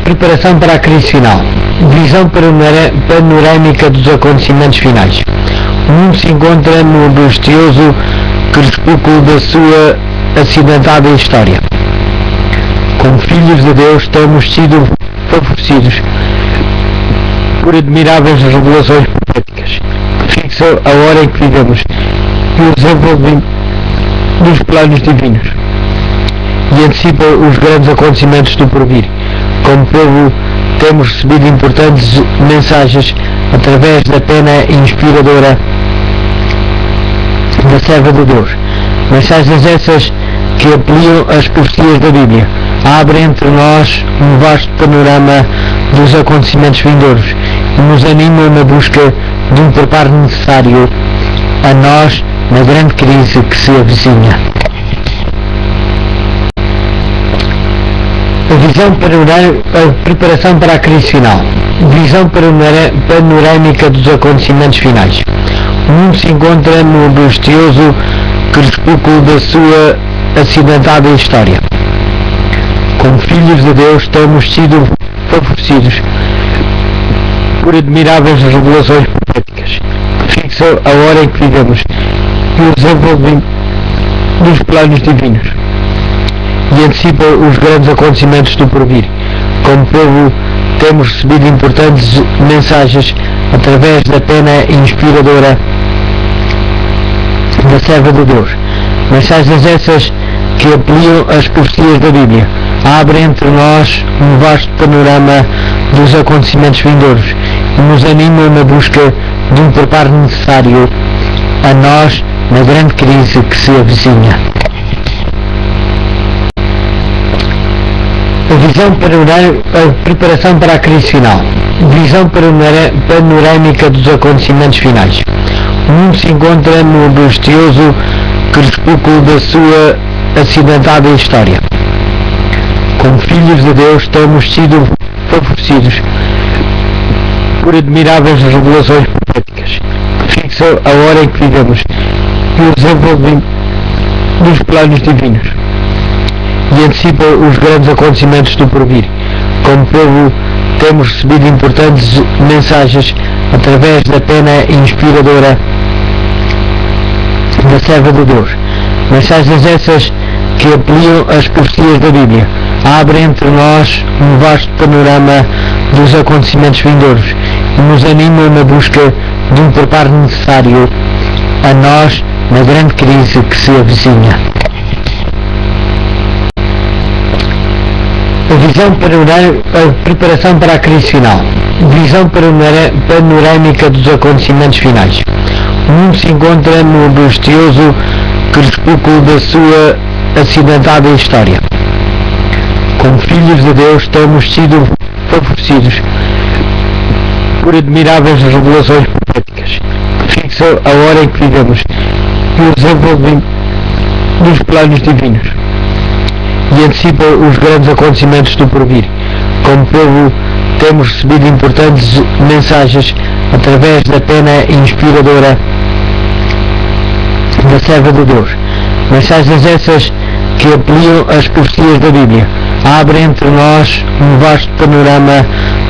preparação para a crise final. Visão panorâmica dos acontecimentos finais. O mundo se encontra no angustioso crepúsculo da sua acidentada história. Como filhos de Deus temos sido favorecidos por admiráveis revelações proféticas que fixam a hora em que vivemos e o desenvolvimento dos planos divinos e antecipam os grandes acontecimentos do porvir. Como povo temos recebido importantes mensagens através da pena inspiradora da serva de Deus. Mensagens essas que ampliam as profecias da Bíblia, abrem entre nós um vasto panorama dos acontecimentos vindouros e nos animam na busca de um preparo necessário a nós na grande crise que se avizinha. A visão preparação para a crise final. Visão panorâmica dos acontecimentos finais. O mundo se encontra no angustioso crepúsculo da sua acidentada história. Como filhos de Deus temos sido favorecidos por admiráveis revelações proféticas que fixam a hora em que vivemos e o desenvolvimento dos planos divinos e antecipam os grandes acontecimentos do porvir. Como povo temos recebido importantes mensagens através da pena inspiradora da serva de Deus. Mensagens essas que ampliam as profecias da Bíblia, abrem entre nós um vasto panorama dos acontecimentos vindouros e nos animam na busca de um preparo necessário a nós na grande crise que se avizinha. A visão preparação para a crise final. Visão panorâmica dos acontecimentos finais. O mundo se encontra no angustioso crepúsculo da sua acidentada história. Como filhos de Deus temos sido favorecidos por admiráveis revelações proféticas que fixam a hora em que vivemos e o desenvolvimento dos planos divinos e antecipam os grandes acontecimentos do porvir. Como povo temos recebido importantes mensagens através da pena inspiradora da serva de Deus. Mensagens essas que ampliam as profecias da Bíblia, abrem entre nós um vasto panorama dos acontecimentos vindouros e nos animam na busca de um preparo necessário a nós na grande crise que se avizinha. A visão preparação para a crise final. Visão panorâmica dos acontecimentos finais. O mundo se encontra no angustioso crepúsculo da sua acidentada história. Como filhos de Deus temos sido favorecidos por admiráveis revelações proféticas que fixam a hora em que vivemos e o desenvolvimento dos planos divinos e antecipam os grandes acontecimentos do porvir. Como povo temos recebido importantes mensagens através da pena inspiradora da serva de Deus. Mensagens essas que ampliam as profecias da Bíblia, abrem entre nós um vasto panorama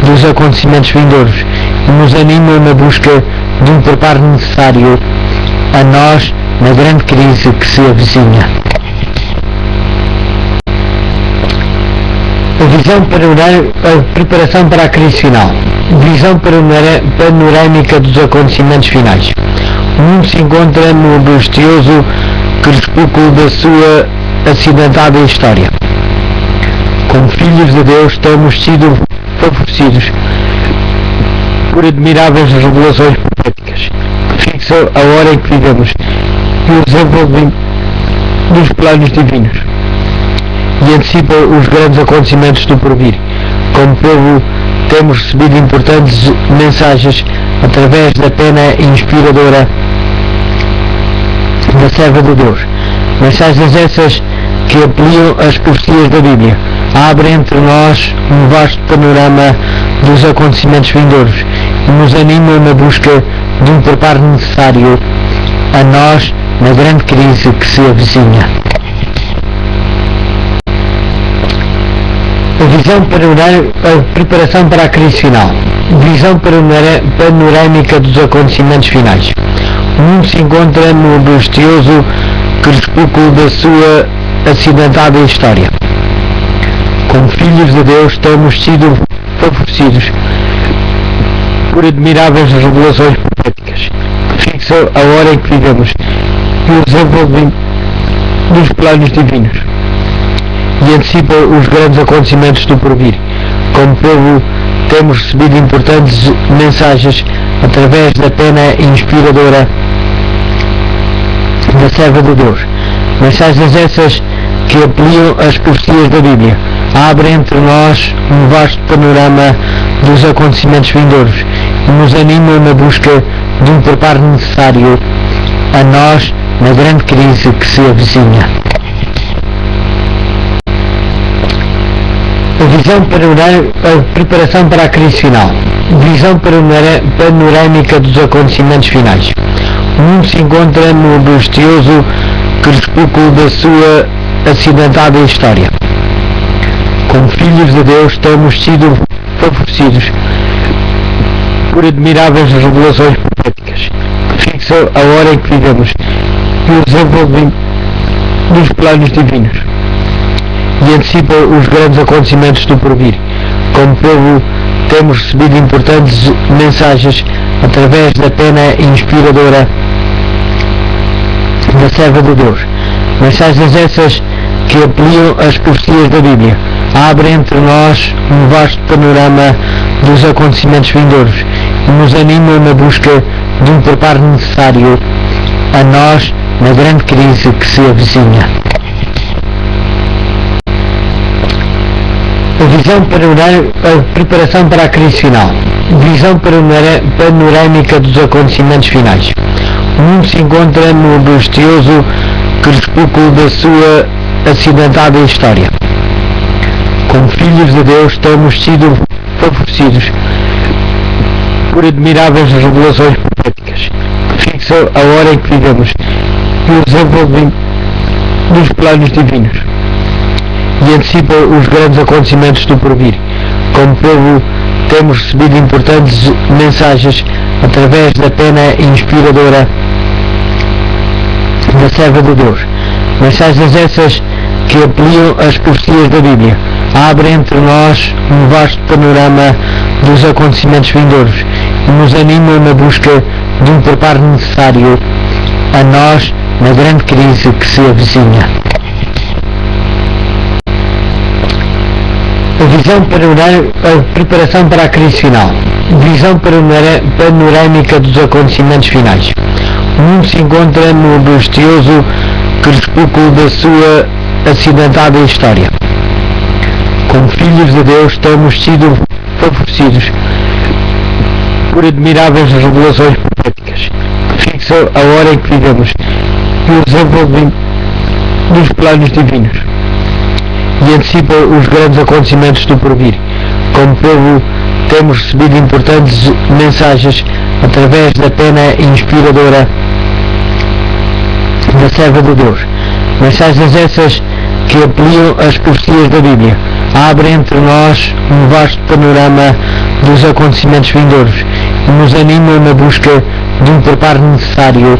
dos acontecimentos vindouros e nos animam na busca de um preparo necessário a nós na grande crise que se avizinha. A A visão preparação para a crise final. Visão panorâmica dos acontecimentos finais. O mundo se encontra no angustioso crepúsculo da sua acidentada história. Como filhos de Deus temos sido favorecidos por admiráveis revelações proféticas que fixam a hora em que vivemos e o desenvolvimento dos planos divinos e antecipam os grandes acontecimentos do porvir. Como povo temos recebido importantes mensagens através da pena inspiradora da serva de Deus. Mensagens essas que ampliam as profecias da Bíblia, abrem entre nós um vasto panorama dos acontecimentos vindouros e nos animam na busca de um preparo necessário a nós na grande crise que se avizinha. A visão preparação para a crise final. Visão panorâmica dos acontecimentos finais. O mundo se encontra no angustioso crepúsculo da sua acidentada história. Como filhos de Deus temos sido favorecidos por admiráveis revelações proféticas que fixam a hora em que vivemos e o desenvolvimento dos planos divinos e antecipam os grandes acontecimentos do porvir. Como povo temos recebido importantes mensagens através da pena inspiradora da serva de Deus. Mensagens essas que ampliam as profecias da Bíblia, abrem entre nós um vasto panorama dos acontecimentos vindouros e nos animam na busca de um preparo necessário a nós na grande crise que se avizinha. A visão preparação para a crise final. Visão panorâmica dos acontecimentos finais. O mundo se encontra no angustioso crepúsculo da sua acidentada história. Como filhos de Deus temos sido favorecidos por admiráveis revelações proféticas que fixam a hora em que vivemos e o desenvolvimento dos planos divinos e antecipam os grandes acontecimentos do porvir. Como povo temos recebido importantes mensagens através da pena inspiradora da serva de Deus. Mensagens essas que ampliam as profecias da Bíblia, abrem entre nós um vasto panorama dos acontecimentos vindouros e nos animam na busca de um preparo necessário a nós na grande crise que se avizinha. A visão preparação para a crise final. Visão panorâmica dos acontecimentos finais. O mundo se encontra no angustioso crepúsculo da sua acidentada história. Como filhos de Deus temos sido favorecidos por admiráveis revelações proféticas que fixam a hora em que vivemos e o desenvolvimento dos planos divinos e antecipam os grandes acontecimentos do porvir. Como povo temos recebido importantes mensagens através da pena inspiradora da serva de Deus. Mensagens essas que ampliam as profecias da Bíblia, abrem entre nós um vasto panorama dos acontecimentos vindouros e nos animam na busca de um preparo necessário a nós na grande crise que se avizinha. A visão preparação para a crise final. Visão panorâmica dos acontecimentos finais. O mundo se encontra no angustioso crepúsculo da sua acidentada história. Como filhos de Deus temos sido favorecidos por admiráveis revelações proféticas que fixam a hora em que vivemos e o desenvolvimento dos planos divinos e antecipam os grandes acontecimentos do porvir. Como povo temos recebido importantes mensagens através da pena inspiradora da serva de Deus. Mensagens essas que ampliam as profecias da Bíblia, abrem entre nós um vasto panorama dos acontecimentos vindouros e nos animam na busca de um preparo necessário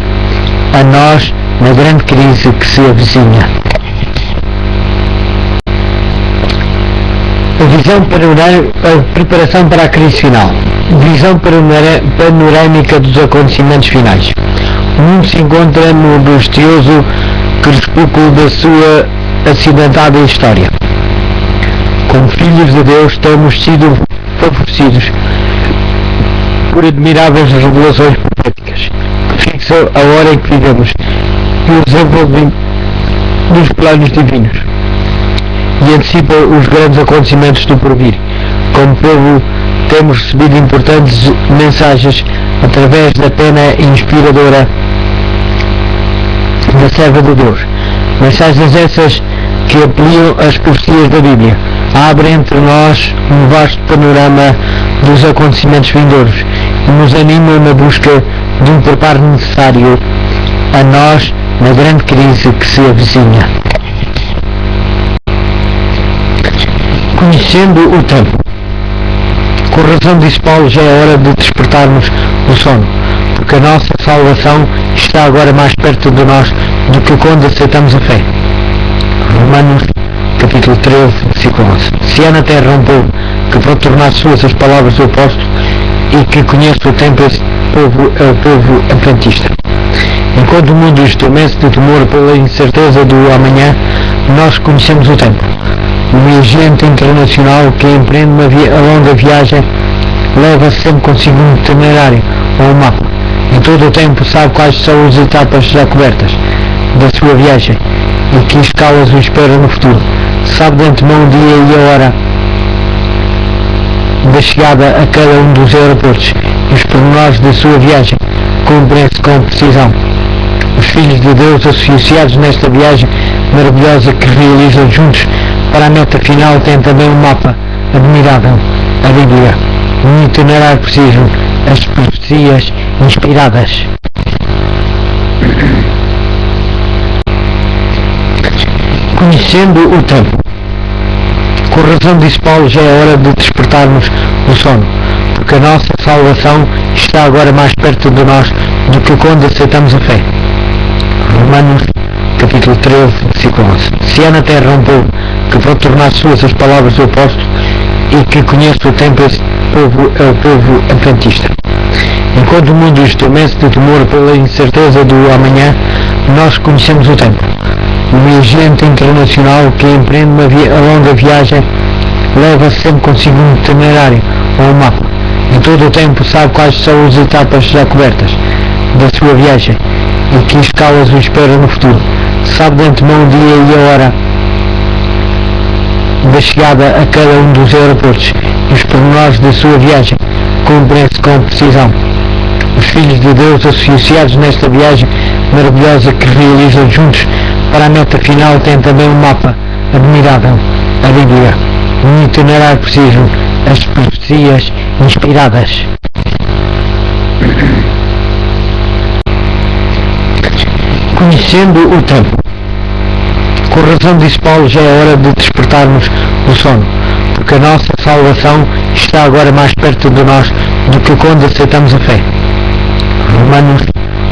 a nós na grande crise que se avizinha. A A preparação para a crise final. Visão panorâmica dos acontecimentos finais. O mundo se encontra no angustioso crepúsculo da sua acidentada história. Como filhos de Deus, temos sido favorecidos por admiráveis revelações proféticas que fixam a hora em que vivemos e o desenvolvimento dos planos divinos e antecipam os grandes acontecimentos do porvir. Como povo, temos recebido importantes mensagens através da pena inspiradora da serva de Deus. Mensagens essas que ampliam as profecias da Bíblia, abrem entre nós um vasto panorama dos acontecimentos vindouros e nos animam na busca de um preparo necessário a nós na grande crise que se avizinha. Conhecendo o tempo. Com razão disse Paulo, já é hora de despertarmos o sono, porque a nossa salvação está agora mais perto de nós do que quando aceitamos a fé. Romanos capítulo 13, versículo 11. Se há na terra um povo que pode tornar suas as palavras do apóstolo e que conhece o tempo, esse povo é o povo adventista. Enquanto o mundo estremece de temor pela incerteza do amanhã, nós conhecemos o tempo. O viajante internacional que empreende uma longa viagem leva sempre consigo um itinerário ou um mapa. Em todo o tempo sabe quais são as etapas já cobertas da sua viagem e que escalas o espera no futuro. Sabe de antemão o dia e a hora da chegada a cada um dos aeroportos e os pormenores da sua viagem cumprem-se com precisão. Os filhos de Deus associados nesta viagem maravilhosa que realizam juntos para a meta final têm também um mapa admirável, a Bíblia, um itinerário preciso, as profecias inspiradas. Conhecendo o tempo. Com razão disse Paulo, já é hora de despertarmos o sono, porque a nossa salvação está agora mais perto de nós do que quando aceitamos a fé. Romanos capítulo 13, versículo 11. Se há na terra um povo que pode tornar suas as palavras do apóstolo e que conhece o tempo, esse povo é o povo adventista. Enquanto o mundo estremece de temor pela incerteza do amanhã, nós conhecemos o tempo. O viajante internacional que empreende uma longa viagem leva sempre consigo um itinerário ou um mapa. Em todo o tempo sabe quais são as etapas já cobertas da sua viagem e que escalas o espera no futuro. Sabe de antemão o dia e a hora da chegada a cada um dos aeroportos e os pormenores da sua viagem cumprem-se com precisão. Os filhos de Deus associados nesta viagem maravilhosa que realizam juntos para a meta final têm também um mapa admirável, a Bíblia, um itinerário preciso, as profecias inspiradas. Conhecendo o tempo. Com razão disse Paulo, já é hora de despertarmos o sono, porque a nossa salvação está agora mais perto de nós do que quando aceitamos a fé. Romanos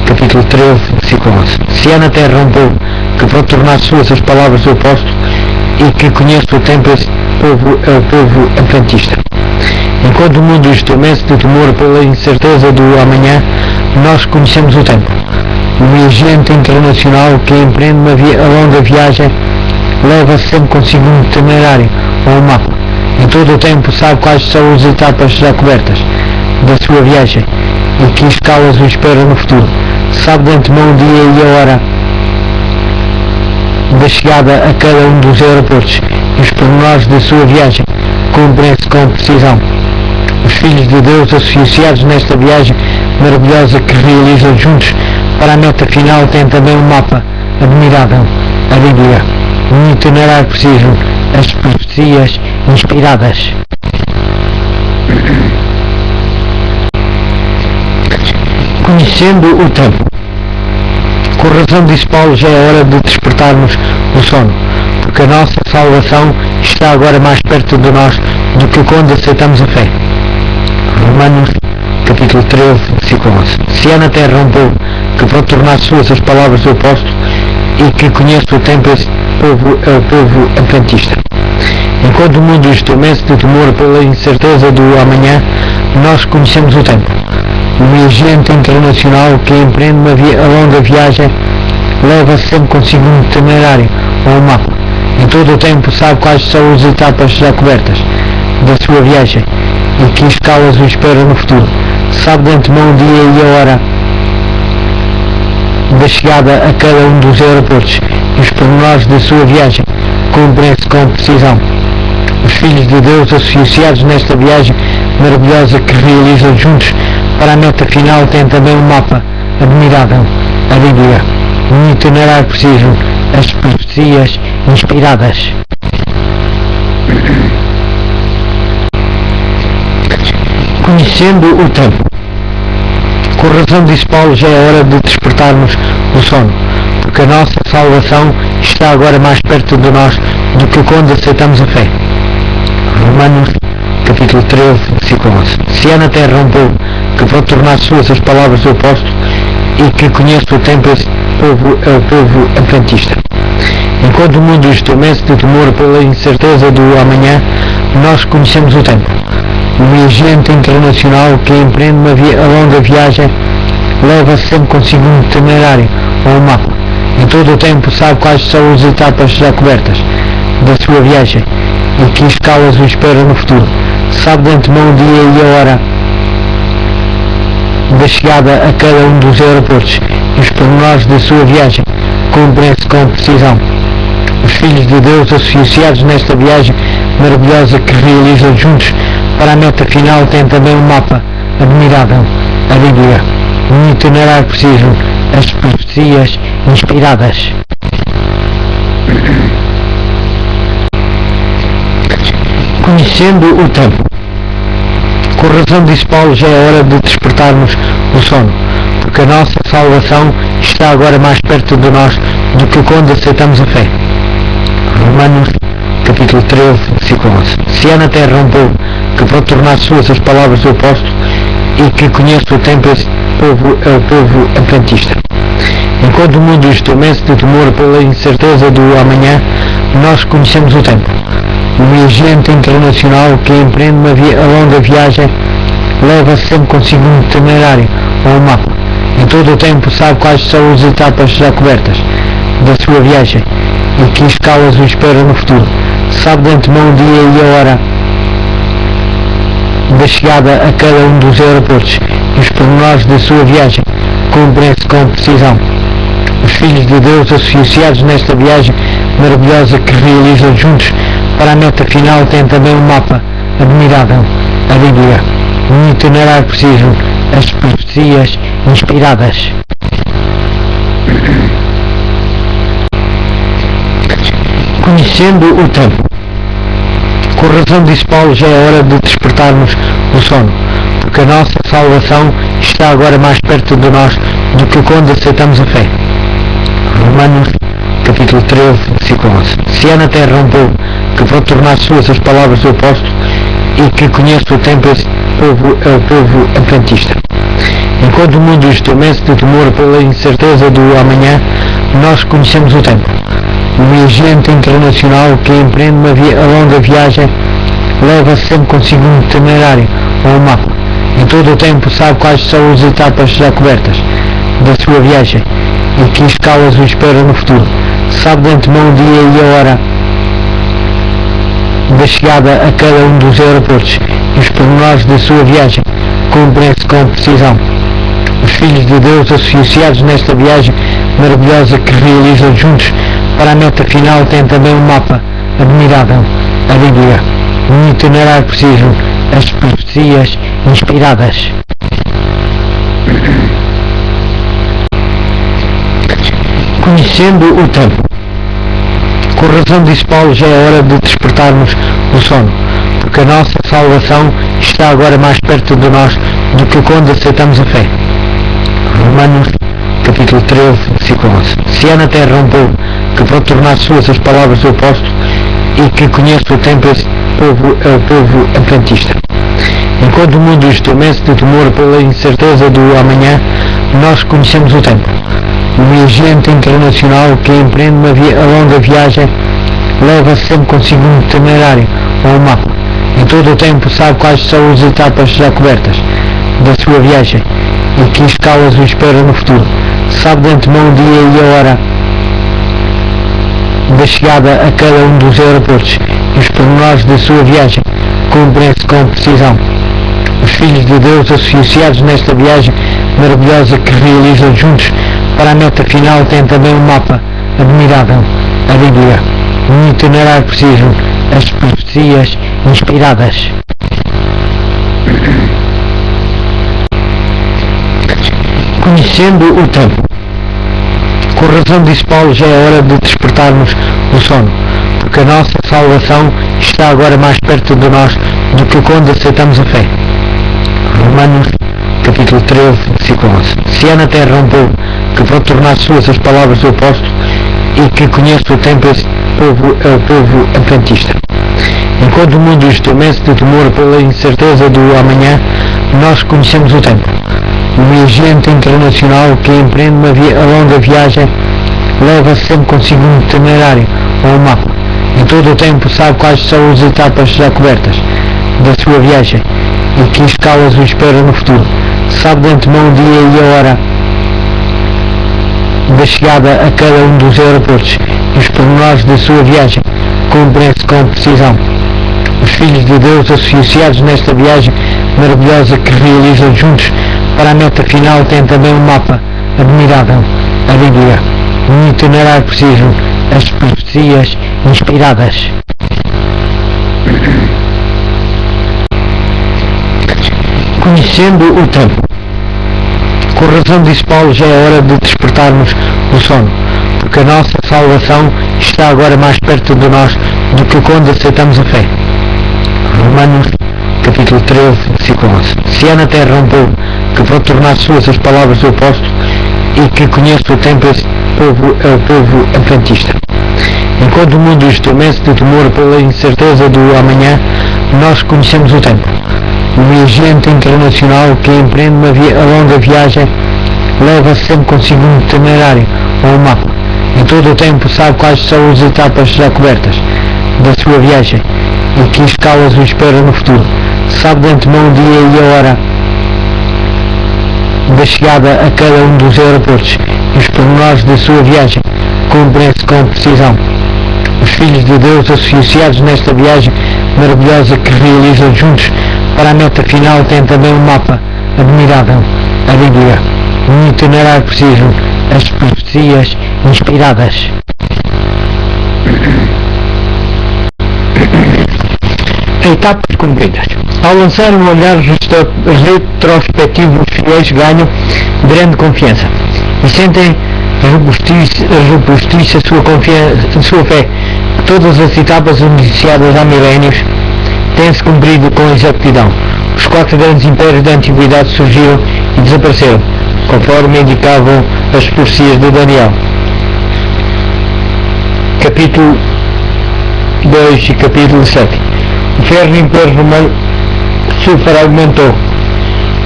capítulo 13, versículo 11. Se há na terra um povo que pode tornar suas as palavras do apóstolo e que conhece o tempo, esse povo é o povo adventista. Enquanto o mundo estremece de temor pela incerteza do amanhã, nós conhecemos o tempo. O viajante internacional que empreende uma longa viagem leva sempre consigo um itinerário ou um mapa. Em todo o tempo sabe quais são as etapas já cobertas da sua viagem e que escalas o espera no futuro. Sabe de antemão o dia e a hora da chegada a cada um dos aeroportos e os pormenores da sua viagem cumprem-se com precisão. Os filhos de Deus associados nesta viagem maravilhosa que realizam juntos para a meta final têm também um mapa admirável, a Bíblia, um itinerário preciso, as profecias inspiradas. Conhecendo o tempo. Com razão disse Paulo, já é hora de despertarmos o sono, porque a nossa salvação está agora mais perto de nós do que quando aceitamos a fé. Romanos capítulo 13, versículo 11. Se há na terra um povo que pode tornar suas as palavras do apóstolo e que conhece o tempo, esse povo é o povo adventista. Enquanto o mundo estremece de temor pela incerteza do amanhã, nós conhecemos o tempo. O viajante internacional que empreende uma longa viagem leva sempre consigo um itinerário ou um mapa. Em todo o tempo sabe quais são as etapas já cobertas da sua viagem e que escalas o espera no futuro. Sabe de antemão o dia e a hora da chegada a cada um dos aeroportos e os pormenores da sua viagem cumprem-se com precisão. Os filhos de Deus associados nesta viagem maravilhosa que realizam juntos para a meta final têm também um mapa admirável, a Bíblia, um itinerário preciso, as profecias inspiradas. Conhecendo o tempo. Com razão disse Paulo, já é hora de despertarmos do sono, porque a nossa salvação está agora mais perto de nós do que quando aceitamos a fé. Romanos capítulo 13, versículo 11. Se há na terra um povo que pode tornar suas as palavras do apóstolo e que conhece o tempo, esse povo é o povo adventista. Enquanto o mundo estremece de temor pela incerteza do amanhã, nós conhecemos o tempo. O viajante internacional que empreende uma longa viagem leva sempre consigo um itinerário ou um mapa. Em todo o tempo sabe quais são as etapas já cobertas da sua viagem e que escalas o espera no futuro. Sabe de antemão o dia e a hora da chegada a cada um dos aeroportos e os pormenores da sua viagem cumprem-se com precisão. Os filhos de Deus associados nesta viagem maravilhosa que realizam juntos para a meta final têm também um mapa admirável, a Bíblia, um itinerário preciso, as profecias inspiradas. Conhecendo o tempo. Com razão disse Paulo, já é hora de despertarmos do sono, porque a nossa salvação está agora mais perto de nós do que quando aceitamos a fé. Romanos capítulo 13, versículo 11. Se há na terra um povo que pode tornar suas as palavras do apóstolo e que conhece o tempo, esse povo é o povo adventista. Enquanto o mundo estremece de temor pela incerteza do amanhã, nós conhecemos o tempo. O viajante internacional que empreende uma longa viagem leva sempre consigo um itinerário ou um mapa. Em todo o tempo sabe quais são as etapas já cobertas da sua viagem e que escalas o espera no futuro. Sabe de antemão o dia e a hora da chegada a cada um dos aeroportos e os pormenores da sua viagem cumprem-se com precisão. Os filhos de Deus associados nesta viagem maravilhosa que realizam juntos para a meta final têm também um mapa admirável, a Bíblia, um itinerário preciso, as profecias inspiradas. Conhecendo o tempo. Com razão disse Paulo, já é hora de despertarmos do sono, porque a nossa salvação está agora mais perto de nós do que quando aceitamos a fé. Romanos capítulo 13, versículo 11. Se há na terra um povo que pode tornar suas as palavras do apóstolo e que conhece o tempo, esse povo é o povo adventista. Enquanto o mundo estremece de temor pela incerteza do amanhã, nós conhecemos o tempo. O viajante internacional que empreende uma longa viagem leva sempre consigo um itinerário ou um mapa. Em todo o tempo sabe quais são as etapas já cobertas da sua viagem e que escalas o espera no futuro. Sabe de antemão o dia e a hora da chegada a cada um dos aeroportos e os pormenores da sua viagem cumprem-se com precisão. Os filhos de Deus associados nesta viagem maravilhosa que realizam juntos para a meta final têm também um mapa admirável, a Bíblia, um itinerário preciso, as profecias inspiradas. Conhecendo o tempo. Com razão disse Paulo, já é hora de despertarmos do sono, porque a nossa salvação está agora mais perto de nós do que quando aceitamos a fé. Romanos capítulo 13, versículo 11. Se há na terra um povo que pode tornar suas as palavras do apóstolo e que conhece o tempo, esse povo é o povo adventista. Enquanto o mundo estremece de temor pela incerteza do amanhã, nós conhecemos o tempo. O viajante internacional que empreende uma longa viagem leva sempre consigo um itinerário ou um mapa. Em todo o tempo sabe quais são as etapas já cobertas da sua viagem e que escalas o espera no futuro. Sabe de antemão o dia e a hora da chegada a cada um dos aeroportos e os pormenores da sua viagem cumprem-se com precisão. Os filhos de Deus associados nesta viagem maravilhosa que realizam juntos para a meta final têm também um mapa admirável, a Bíblia, um itinerário preciso, as profecias inspiradas. Conhecendo o tempo. Com razão disse Paulo, já é hora de despertarmos do sono, porque a nossa salvação está agora mais perto de nós do que quando aceitamos a fé. Romanos capítulo 13, versículo 11. Se é na terra um povo que pode tornar suas as palavras do apóstolo e que conhece o tempo, esse povo é o povo adventista. Enquanto o mundo estremece de temor pela incerteza do amanhã, nós conhecemos o tempo. O viajante internacional que empreende uma longa viagem leva sempre consigo um itinerário ou um mapa. Em todo o tempo sabe quais são as etapas já cobertas da sua viagem e que escalas o espera no futuro. Sabe de antemão o dia e a hora da chegada a cada um dos aeroportos e os pormenores da sua viagem cumprem-se com precisão. Os filhos de Deus associados nesta viagem maravilhosa que realizam juntos para a meta final têm também um mapa admirável, a Bíblia, um itinerário preciso, as profecias inspiradas. Conhecendo o tempo. Com razão disse Paulo, já é hora de despertarmos do sono, porque a nossa salvação está agora mais perto de nós do que quando aceitamos a fé. Romanos capítulo 13, versículo 11. Se é na terra um povo que pode tornar suas as palavras do apóstolo e que conhece o tempo, esse povo é o povo adventista. Enquanto o mundo estremece de temor pela incerteza do amanhã, nós conhecemos o tempo. O viajante internacional que empreende uma longa viagem leva sempre consigo um itinerário ou um mapa. Em todo o tempo sabe quais são as etapas já cobertas da sua viagem e que escalas o espera no futuro. Sabe de antemão o dia e a hora da chegada a cada um dos aeroportos e os pormenores da sua viagem cumprem-se com precisão. Os filhos de Deus associados nesta viagem maravilhosa que realizam juntos para a meta final têm também um mapa admirável, a Bíblia, um itinerário preciso, as profecias inspiradas. Etapas cumpridas. Ao lançar um olhar retrospectivo, os fiéis ganham grande confiança e sentem robustiça sua fé. Todas as etapas iniciadas há milénios têm-se cumprido com exatidão. Os 4 grandes impérios da antiguidade surgiram e desapareceram, conforme indicavam as profecias de Daniel. Capítulo 2 e capítulo 7. O ferro império romano se fragmentou,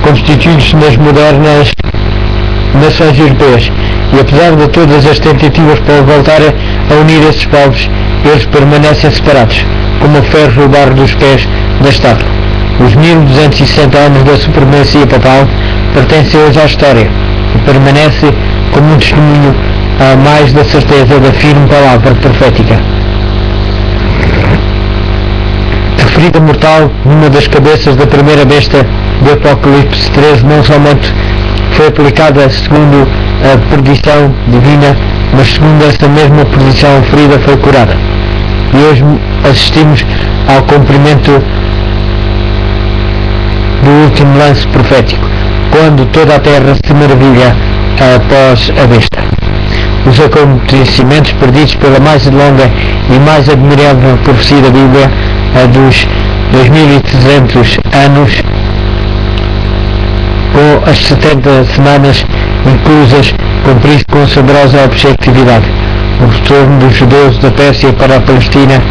constituindo-se nas modernas nações europeias, e apesar de todas as tentativas para voltar a unir esses povos, eles permanecem separados, como o ferro o barro dos pés da estátua. Os 1260 anos da supremacia papal pertencem hoje à história e permanece como um testemunho a mais da certeza da firme palavra profética. A ferida mortal numa das cabeças da primeira besta de Apocalipse 13 não somente foi aplicada segundo a predição divina, mas segundo essa mesma predição a ferida foi curada. E hoje assistimos ao cumprimento do último lance profético, quando toda a terra se maravilha após a besta. Os acontecimentos perdidos pela mais longa e mais admirável profecia da Bíblia, a dos 2300 anos, com as 70 semanas inclusas, cumprido com saborosa objetividade. O retorno dos judeus da Pérsia para a Palestina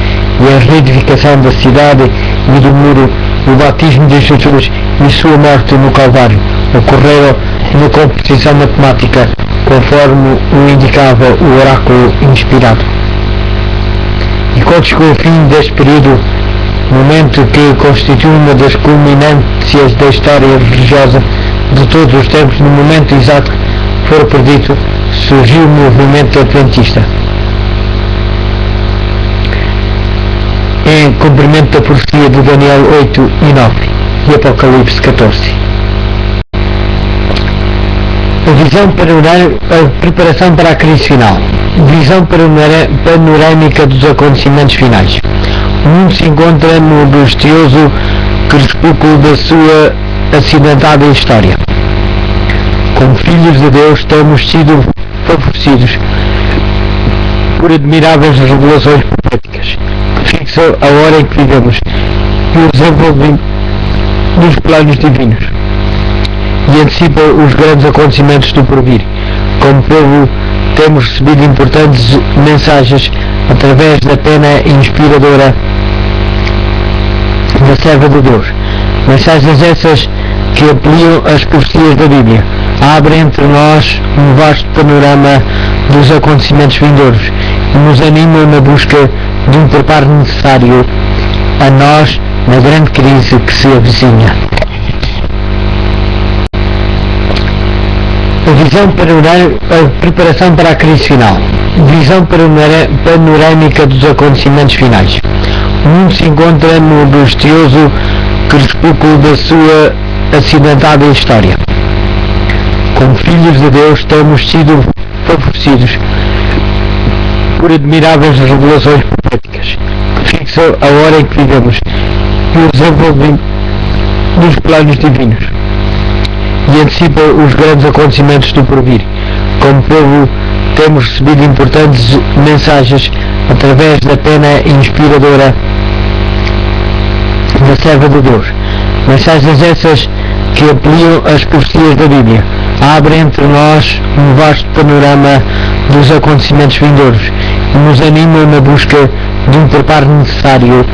e a reedificação da cidade e do muro, o batismo de Jesus e sua morte no Calvário ocorreram na composição matemática, conforme o indicava o oráculo inspirado. E quando chegou o fim deste período, momento que constitui uma das culminâncias da história religiosa de todos os tempos, no momento exato que for predito, surgiu o movimento adventista. Em cumprimento da profecia de Daniel 8 e 9 e Apocalipse 14. A visão a preparação para a crise final. Visão panorâmica dos acontecimentos finais. O mundo se encontra no angustioso crepúsculo da sua acidentada história. Como filhos de Deus temos sido favorecidos por admiráveis revelações proféticas que fixam a hora em que vivemos e o desenvolvimento dos planos divinos e antecipam os grandes acontecimentos do porvir. Como povo temos recebido importantes mensagens através da pena inspiradora da serva de Deus. Mensagens essas que ampliam as profecias da Bíblia, abrem entre nós um vasto panorama dos acontecimentos vindouros e nos animam na busca de um preparo necessário a nós na grande crise que se avizinha. A visão a preparação para a crise final. Visão panorâmica dos acontecimentos finais. O mundo se encontra no angustioso crepúsculo da sua acidentada história. Como filhos de Deus temos sido favorecidos por admiráveis revelações proféticas que fixam a hora em que vivemos e o desenvolvimento dos planos divinos e antecipam os grandes acontecimentos do porvir. Como povo temos recebido importantes mensagens através da pena inspiradora da serva de Deus. Mensagens essas que ampliam as profecias da Bíblia, abrem entre nós um vasto panorama dos acontecimentos vindouros e nos animam na busca de um preparo necessário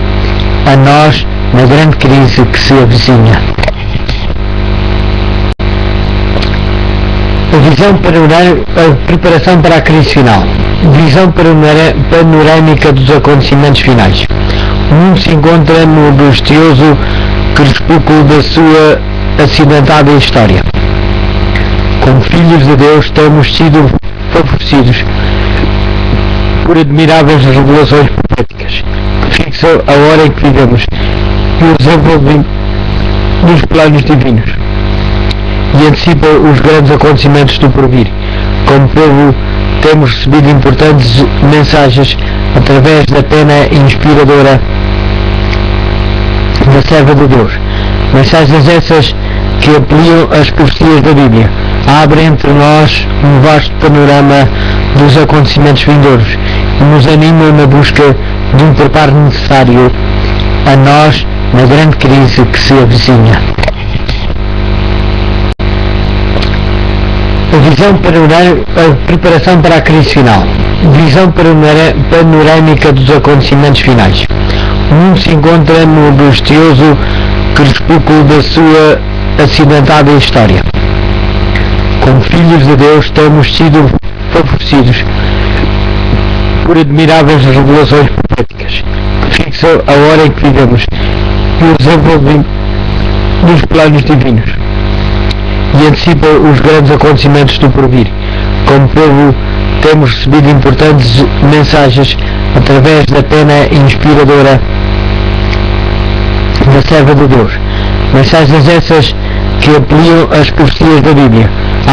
a nós na grande crise que se avizinha. A visão a preparação para a crise final. Visão panorâmica dos acontecimentos finais. O mundo se encontra no angustioso crepúsculo da sua acidentada história. Como filhos de Deus temos sido favorecidos por admiráveis revelações proféticas que fixam a hora em que vivemos e o desenvolvimento dos planos divinos e antecipam os grandes acontecimentos do porvir. Como povo temos recebido importantes mensagens através da pena inspiradora da serva de Deus. Mensagens essas que ampliam as profecias da Bíblia, abrem entre nós um vasto panorama dos acontecimentos vindouros e nos animam na busca de um preparo necessário a nós na grande crise que se avizinha. A visão a preparação para a crise final. Visão panorâmica dos acontecimentos finais. O mundo se encontra no angustioso crepúsculo da sua acidentada história. Como filhos de Deus temos sido favorecidos por admiráveis revelações proféticas que fixam a hora em que vivemos e o desenvolvimento dos planos divinos e antecipam os grandes acontecimentos do porvir. Como povo temos recebido importantes mensagens através da pena inspiradora da serva de Deus. Mensagens essas que ampliam as profecias da Bíblia,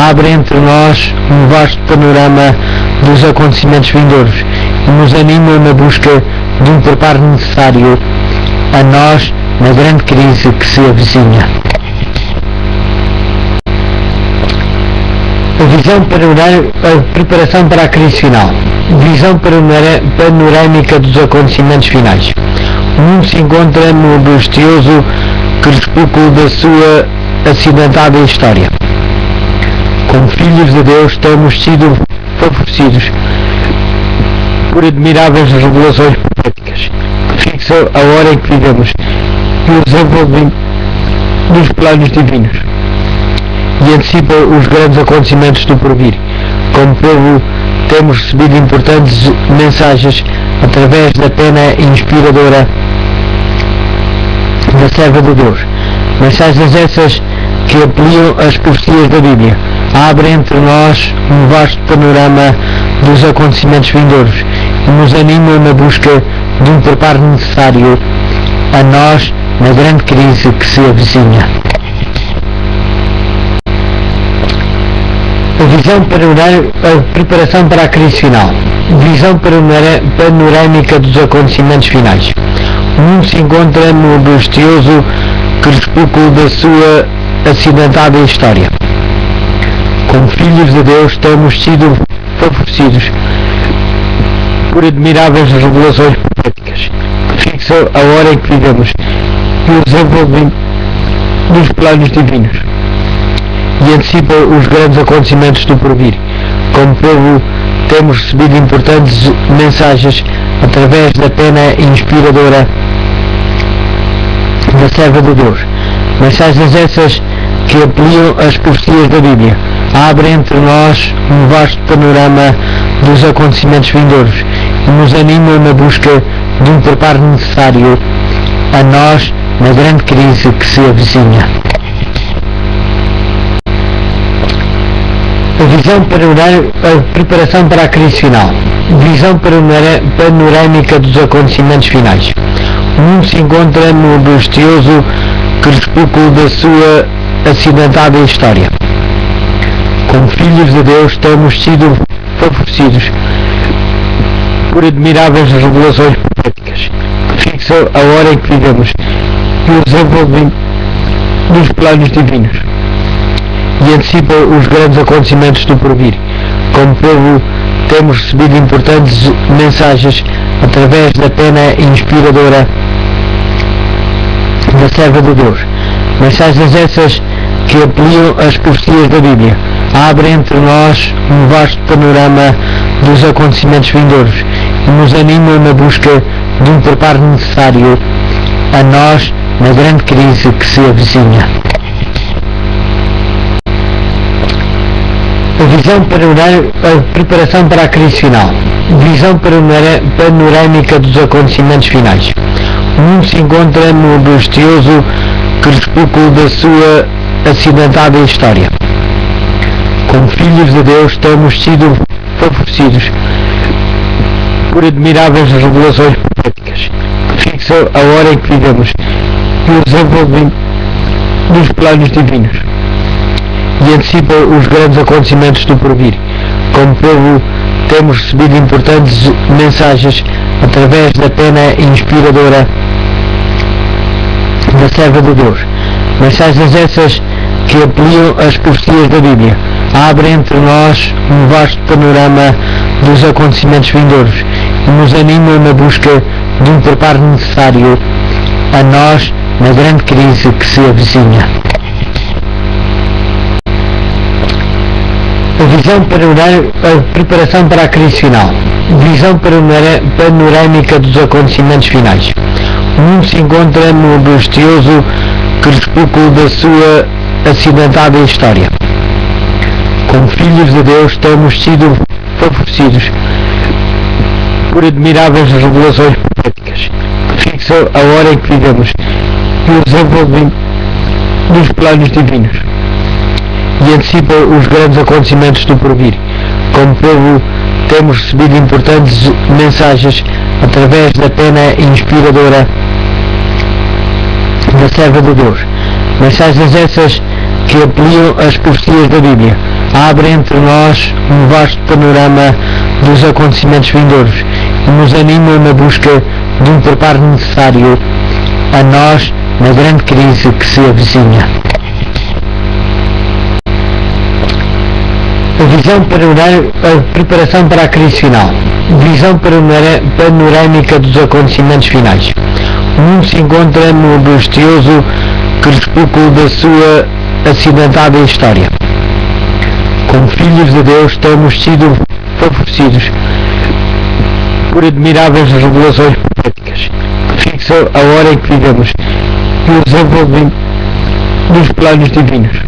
abrem entre nós um vasto panorama dos acontecimentos vindouros e nos animam na busca de um preparo necessário a nós na grande crise que se avizinha. A visão a preparação para a crise final. Visão panorâmica dos acontecimentos finais. O mundo se encontra no angustioso crepúsculo da sua acidentada história. Como filhos de Deus temos sido favorecidos por admiráveis revelações proféticas que fixam a hora em que vivemos e o desenvolvimento dos planos divinos e antecipam os grandes acontecimentos do porvir. Como povo temos recebido importantes mensagens através da pena inspiradora da serva de Deus. Mensagens essas que ampliam as profecias da Bíblia, abrem entre nós um vasto panorama dos acontecimentos vindouros e nos animam na busca de um preparo necessário a nós na grande crise que se avizinha. A preparação para a crise final. Visão panorâmica dos acontecimentos finais. O mundo se encontra no angustioso crepúsculo da sua acidentada história. Como filhos de Deus temos sido favorecidos por admiráveis revelações proféticas que fixam a hora em que vivemos e o desenvolvimento dos planos divinos e antecipam os grandes acontecimentos do porvir. Como povo temos recebido importantes mensagens através da pena inspiradora da serva de Deus. Mensagens essas que ampliam as profecias da Bíblia, abrem entre nós um vasto panorama dos acontecimentos vindouros e nos animam na busca de um preparo necessário a nós na grande crise que se avizinha. A preparação para a crise final. Visão panorâmica dos acontecimentos finais. O mundo se encontra no angustioso crepúsculo da sua acidentada história. Como filhos de Deus temos sido favorecidos por admiráveis revelações proféticas que fixam a hora em que vivemos e o desenvolvimento dos planos divinos e antecipam os grandes acontecimentos do porvir. Como povo temos recebido importantes mensagens através da pena inspiradora da serva de Deus. Mensagens essas que ampliam as profecias da Bíblia, abrem entre nós um vasto panorama dos acontecimentos vindouros e nos animam na busca de um preparo necessário a nós na grande crise que se avizinha. A preparação para a crise final. Visão panorâmica dos acontecimentos finais. O mundo se encontra no angustioso crepúsculo da sua acidentada história. Como filhos de Deus temos sido favorecidos por admiráveis revelações proféticas que fixam a hora em que vivemos e o desenvolvimento dos planos divinos e antecipam os grandes acontecimentos do porvir. Como povo temos recebido importantes mensagens através da pena inspiradora da serva de Deus. Mensagens essas que ampliam as profecias da Bíblia, abrem entre nós um vasto panorama dos acontecimentos vindouros e nos animam na busca de um preparo necessário a nós na grande crise que se avizinha. A preparação para a crise final. Visão panorâmica dos acontecimentos finais. O mundo se encontra no angustioso crepúsculo da sua acidentada história. Como filhos de Deus temos sido favorecidos por admiráveis revelações proféticas que fixam a hora em que vivemos e o desenvolvimento dos planos divinos e antecipam os grandes acontecimentos do porvir. Como povo temos recebido importantes mensagens através da pena inspiradora da serva de Deus. Mensagens essas que ampliam as profecias da Bíblia, abrem entre nós um vasto panorama dos acontecimentos vindouros e nos animam na busca de um preparo necessário a nós na grande crise que se avizinha. A preparação para a crise final. Visão panorâmica dos acontecimentos finais. O mundo se encontra no angustioso crepúsculo da sua acidentada história. Como filhos de Deus temos sido favorecidos por admiráveis revelações proféticas que fixam a hora em que vivemos e o desenvolvimento dos planos divinos